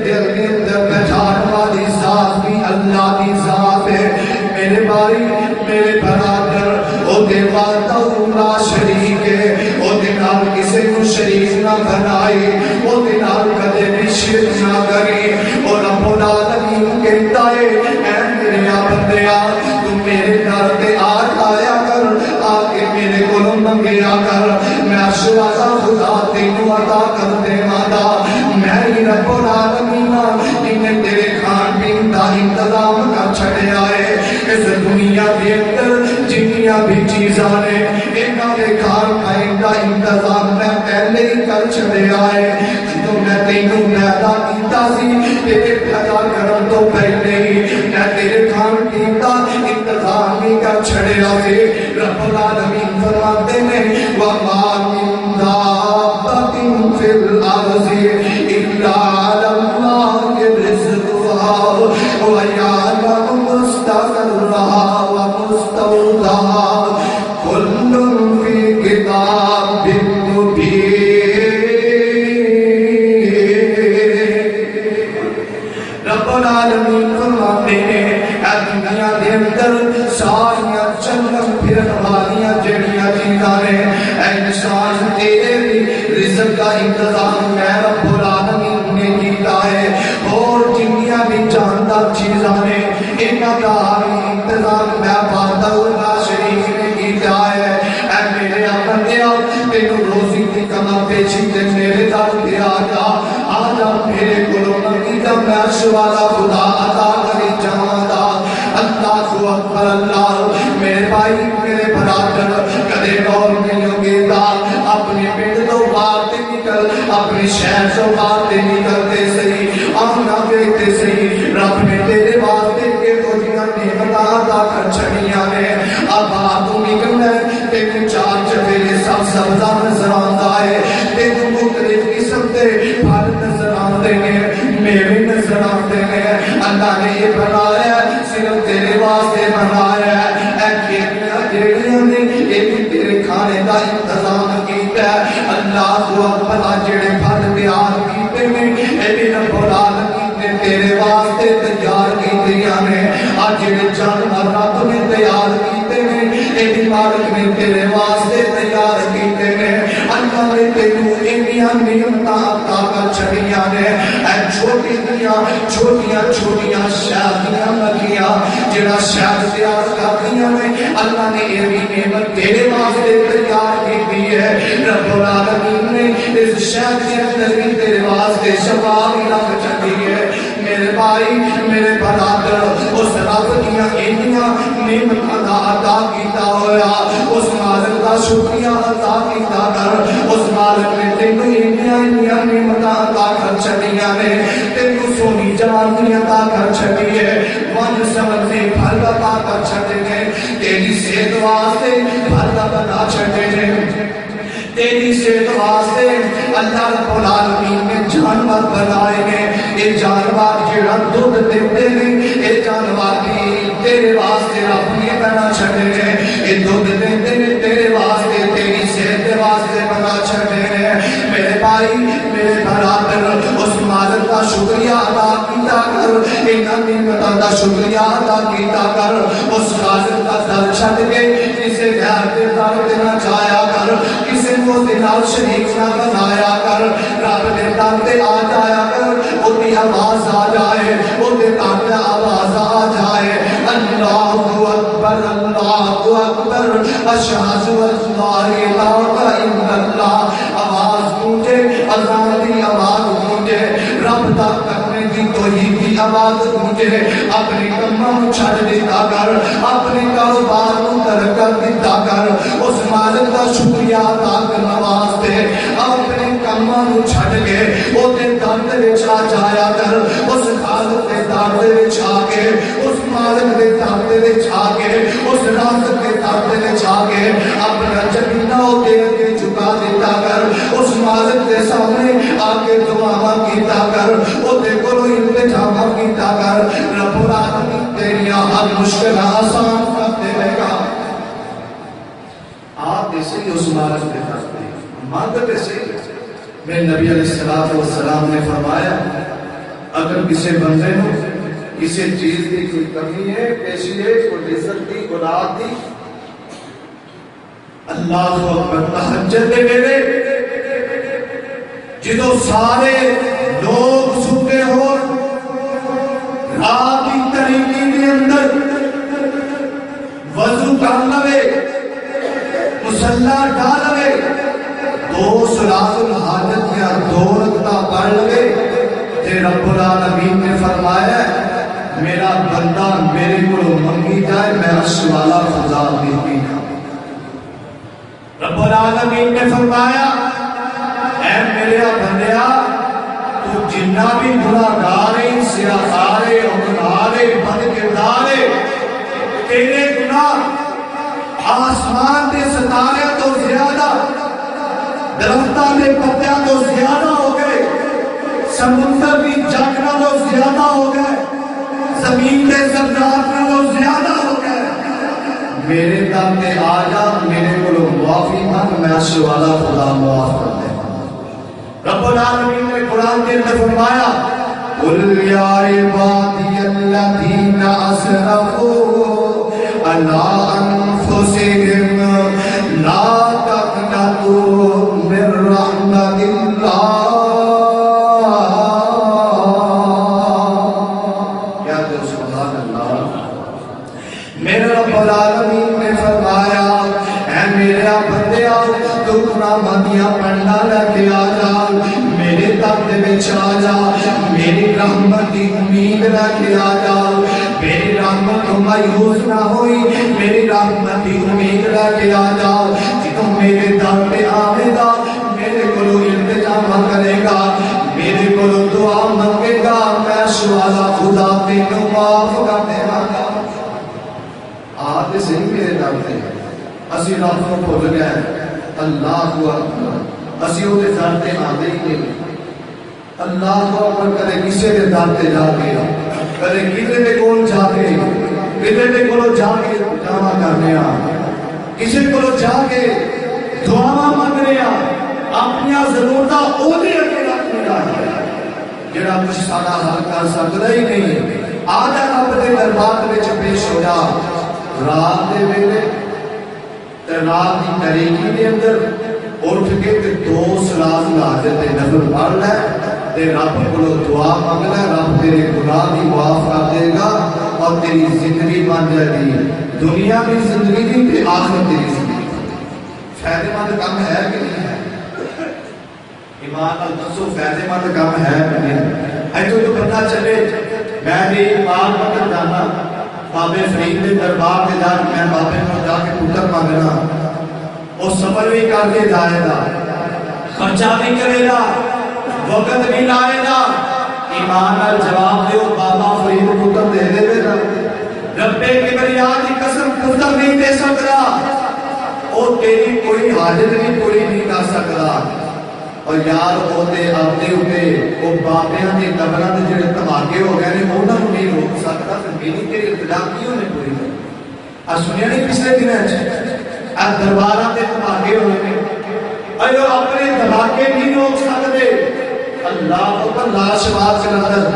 دے اندر بٹھان والی ذات بھی اللہ دی ذات ہے. میرے بھائی میرے برادر او دے وعدہ اللہ شریک ہے او دے نال کسے کو شریک نہ بنائے او دے نال کدے بھی شرک نہ کرے او رب العالمین کہتا ہے اے میرے بندیا تو میرے گھر تے آیا کر آ کے میرے کولوں منگیا کر میں عرش والا خدا تینوں عطا کر دے مادا میں ہی رب العالمین جنہیں تیرے کھان پین دا انتظام کر چھڑے آئے اس دنیا کے اندر جنیاں بھی چیزاں نے انہاں دے کھان پین دا انتظام میں پہلے ہی کر چھڑے آئے تو میں تینوں پیدا کیتا سی تیرے پیدا کرن تو پہلے ہی میں تیرے کھان پین دا انتظام ہی کر چھڑے آئے. رب العالمین فرماتے ہیں وَمَا مِن دَابَّةٍ فِي الْأَرْضِ إِلَّا عَلَى اللَّهِ رِزْقُهَا وَيَعْلَمُ مُسْتَقَرَّهَا وَمُسْتَوْدَعَهَا كُلٌّ فِي كِتَابٍ مُبِينٍ. رب العالمین فرماتے ہیں اے دنیا دے اندر ساریاں چلن پھرن والیاں جڑیاں چیزاں نے اے انسان تیرے رزق کا انتظام میں رب العالمین نے کیتا ہے اور جنیاں بھی جاندار چیزاں نے انہاں کا انتظام میں وعدہ اللہ شریف نے کیتا ہے. اے میرے بندیا تینوں روزی کی کما پیشی تے میرے در پہ آ جا میرے کولوں منگی جا میں عرش والا خدا عطا کری جاواں اللہ اکبر اللہ. میرے بھائی میرے برادر کدے غور نہیں ہوگا اپنے پنڈ تو باہر نکل اپنے شہر سے باہر نکلتے صحیح اپنا دیکھتے صحیح رب نے تیرے واسطے کے تو جنہاں نعمتاں عطا کر چھڑیاں نے اب تو نکلنا ہے تینوں چار چفیرے سب سبزہ نظر آندا ہے تینوں مختلف قسم دے پھل نظر آندے ہیں میوے نظر آندے ہیں. اللہ نے یہ بنایا صرف تیرے واسطے بنایا ہے. اے کھیتیاں جیڑیاں نے یہ بھی تیرے کھانے کا انتظام کیتا ہے. اللہ اکبر جڑے پھل تیار کیتے ہیں یہ بھی رب العالمین نے تیرے واسطے تیار کیتیاں نے. آج جڑے جانور رب نے تیار کیتے ہیں یہ بھی مالک نے تیرے واسطے تیار کیتے ہیں. اللہ نے تینوں انیاں نعمتاں عطا کر چھڑیاں نے. اے چھوٹیاں شادیاں لگیاں جڑا شاد تیار کردیاں نے اللہ نے یہ بھی نعمت تیرے واسطے تیار کی ہے. رب العالمین نے اس شاد کے اندر بھی تیرے واسطے شفا بھی رکھ چھڑی ہے. میرے بھائی میرے برادر اس رب دیا انیاں نعمتاں دا عطا کیتا ہویا اس مالک دا شکریہ ادا کیتا کر. اس مالک نے تینوں انیاں نعمتاں عطا کر چھڑیاں نے تینوں سونی جوانی عطا کر چھڑی ہے. ون سمجھ سے پھل عطا کر چھڑے نے تیری صحت واسطے پھل بنا چھڑے نے تیری صحت واسطے اللہ رب العالمین نے جانور بنائے نے یہ جانور جڑا دودھ دیتے نے یہ جانور بھی تیرے واسطے رب نے بنا چھڑے نے یہ دودھ دیتے نے تیرے واسطے تیری صحت واسطے بنا چھڑے نے میرے بھائی میرے برادر اس مالک کا شکریہ ادا کیتا کر انہاں نعمتاں دا شکریہ ادا کیتا کر اس خالق کا در چھڈ کے کسے غیر دے در تے نہ جایا کر کسے کو دے نال شریک نہ بنایا کر رب دے در تے آ جایا کر او دی آواز آ جائے او دے در تے آواز آ جائے اللہ اکبر اشہد ان لا الہ الا اللہ آواز گونجے اذان دی آواز گونجے رب دا کرنے دی توحید کی آواز گونجے اپنی کماں چھڑ دیتا کر اپنے کاروبار کو ترک کر دیتا کر اس مالک دا شکریہ ادا کرنا واسطے اپنے کماں چھڑ کے او دے در وچ آ جایا کر اس خالق دے در وچ آ کے اس مالک دے در وچ آ کے اس رازق دے در وچ آ کے اپنا زمینہ دے کے جھکا دیتا کر اس مالک دے سامنے آ کے دعا کیتا کر او دے کولو التجا کیتا کر رب العالمین تیری ہر مشکل آسان کر دے گا آپ اسے اس مالک دے کرتے مانگتے سے میں نبی علیہ السلام نے فرمایا اگر کسی بندے کو کسی چیز کی کوئی کمی ہے پیشی ہے کوئی عزت کی اولاد دی اللہ اکبر تہجد دے ویلے جدو سارے لوگ سوتے ہو رات کی تاریکی کے اندر وضو کر لوے مصلی ڈال لوے دو صلاۃ الحاجت یا دو رکعتاں پڑھ لوے تے رب العالمین نے فرمایا میرا بندہ میرے کو منگی جائے میں عرش والا خدا دیتی ہوں رب العالمین نے فرمایا اے میرے بندیا تو جنہ بھی گناہگار ہے سیاہکار ہے گناہگار ہے بد کردار ہے تیرے گناہ آسمان کے ستارے تو زیادہ درختوں کے پتیاں تو زیادہ ہو گئے سمندر کی جاگنا تو زیادہ ہو گئے زمین کے زرزات تو زیادہ ہو گئے میرے در تے آ جا میرے کو معافی مانگ میں عرش والا خدا معاف کر دے رب العالمین نے قرآن کے اندر فرمایا قل یا عبادی الذین اسرفوا علی انفسہم لا تقنطوا من رحمت اللہ کیا تو سبحان اللہ میرے رب العالمین نے فرمایا اے میرے بندیا تو گناہ مندیاں پڑھنا لے کے آ جا میرے در وچ آ جا میری رحمت کی امید لے کے آ جا میری رحمت تو مایوس نہ ہوئی میری رحمت کی امید لے کے آ جا جتوں میرے در پہ آوے گا میرے کو التجا کرے گا میرے کو دعا مانگے گا میں شوالا خدا تینوں معاف کر دے گا آتے سے میرے در پہ اسی رب کو بھول گئے اللہ اکبر اسی وہ در تے آندے ہی نہیں اللہ اکبر کرے کسی دے در تے جا کے کرے کسی دے کول جا کے کسی دے کول جا کے دعا کرنے آ کسی کول جا کے دعا مانگنے آ اپنی ضرورتاں او دے اگے رکھنے آ جڑا کچھ سارا حل کر سکدا ہی نہیں آ جا رب دے دربار وچ پیش ہو جا رات دے ویلے رات کی تاریکی کے اندر اٹھ کے دو صلاۃ الحاجت نفل پڑھ لے تے رب کو دعا مانگ لے رب تیرے گناہ بھی معاف کر دے گا اور تیری زندگی بن جائے گی دنیا کی زندگی دی تے آخرت تیری زندگی فائدے مند کام ہے کہ نہیں ہے ایمان دسو فائدے مند کام ہے کہ نہیں ہے تو پتہ چلے میں بھی ایمان مند جانا بابے فرید کے دربار میں جا میں بابے کو جا کے پتر مانگنا اور سفر بھی کر کے جائے گا خرچہ بھی کرے گا وقت بھی لائے گا ایمان نال جواب دیو بابا فرید پتر دے دے گا رب کبریا دی قسم پتر نہیں دے سکتا، وہ تیری کوئی حاجت نہیں پوری نہیں کر سکتا۔ اور یار وہ اپنے اوپر وہ بابیاں کی قبراں دے جڑے دھماکے ہو گئے نے انہاں نوں نہیں روک سکتا، تو میری تیری ابتدا کیوں نہیں پوری ہوئی؟ سنیا نہیں پچھلے دنوں درباراں تے دھماکے ہوئے نے، ایو اپنے دھماکے نہیں روک سکتے۔ اللہ اکبر، لاشوار کے اندر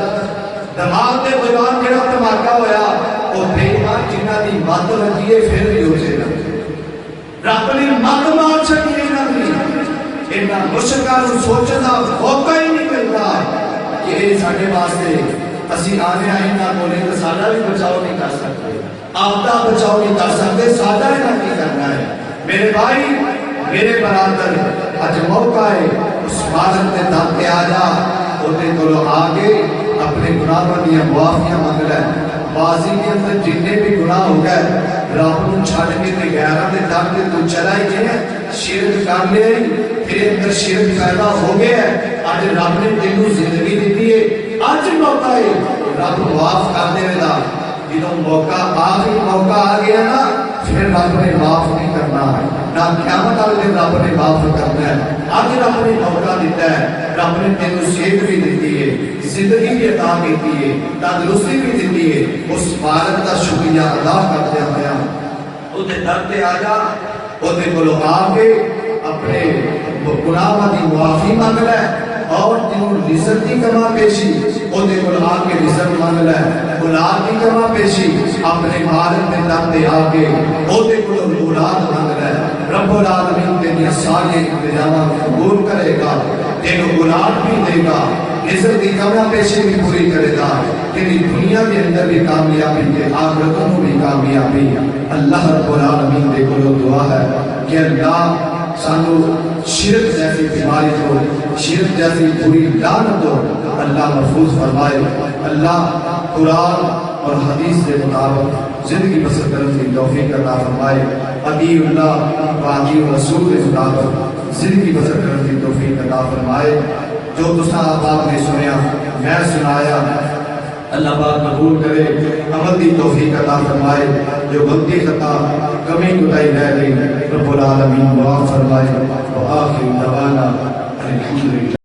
دماغ دے دوران جڑا دھماکہ ہویا وہ بے ایمان جنہاں دی مت لگی ہے پھر بھی ہو جائے گا، رب نے مت مار چھڈی انہاں دی۔ انہاں مشرکاں نوں سوچن دا موقع ہی نہیں ملتا کہ یہ ساڈے واسطے اسی آنے انہاں کولے تے ساڈا بھی بچاؤ نہیں کر سکتے، آپ دا بچاؤ نہیں کر سکتے، ساڈا انہاں کی کرنا ہے۔ میرے بھائی، میرے برادر، اج موقع ہے اس عبادت کے دم تے آ جا، اوتے کولو آ کے اپنے گناہاں دی معافیاں منگ لے۔ بازی کے اندر جتنے بھی گناہ ہو گئے رب نوں چھڈ کے تے غیراں دے در تے تو چلا ہی گیا، شرک کر لیا، تیرے اندر شرک پیدا ہو گیا ہے۔ اج رب نے تینوں زندگی دیتی ہے، اج موقع ہے رب معاف کر دے گا۔ جدوں موقع آخری موقع آ گیا نا پھر رب نے معاف نہیں کرنا، نہ قیامت والے دن رب نے معاف کرنا ہے۔ اج رب نے موقع دیتا ہے، رب نے تینوں صحت بھی دیتی ہے، زندگی بھی عطا کی ہے، تندرستی بھی دیتی ہے۔ اس مالک کا شکریہ ادا کرتے ہوئے اوتے در تے آ جا، اوتے کولو آ کے اپنے گناہاں دی معافی مانگ لے، اور تینوں رزق دی کما پیشی اوتے کول آ کے رزق مانگ لے، اولاد دی کما پیشی اپنے مالک دے در تے آ کے اوتے کول اولاد مانگ لے۔ رب العالمین تیری ساری انتظامات قبول کرے گا، تینوں اولاد بھی دے گا، رزق دی کما پیشی بھی پوری کرے گا، تیری دنیا کے اندر بھی کامیابی تے آخرتوں میں بھی کامیابی۔ اللہ رب العالمین دے کولو دعا ہے کہ اللہ سانو شرک جیسی بیماری کو، شرک جیسی بری لعنت کو اللہ محفوظ فرمائے۔ اللہ قرآن اور حدیث کے مطابق زندگی بسر کرنے کی توفیق عطا فرمائے۔ اطیع اللہ و اطیع الرسول کے مطابق زندگی بسر کرنے کی توفیق عطا فرمائے۔ جو تساں آپ نے سنیا میں سنایا، اللہ پاک قبول کرے، عمل دی توفیق عطا فرمائے۔ جو غلطی خطا کمی کوتاہی رہ گئی رب العالمین معاف فرمائے۔ وآخر دعوانا الحمدللہ۔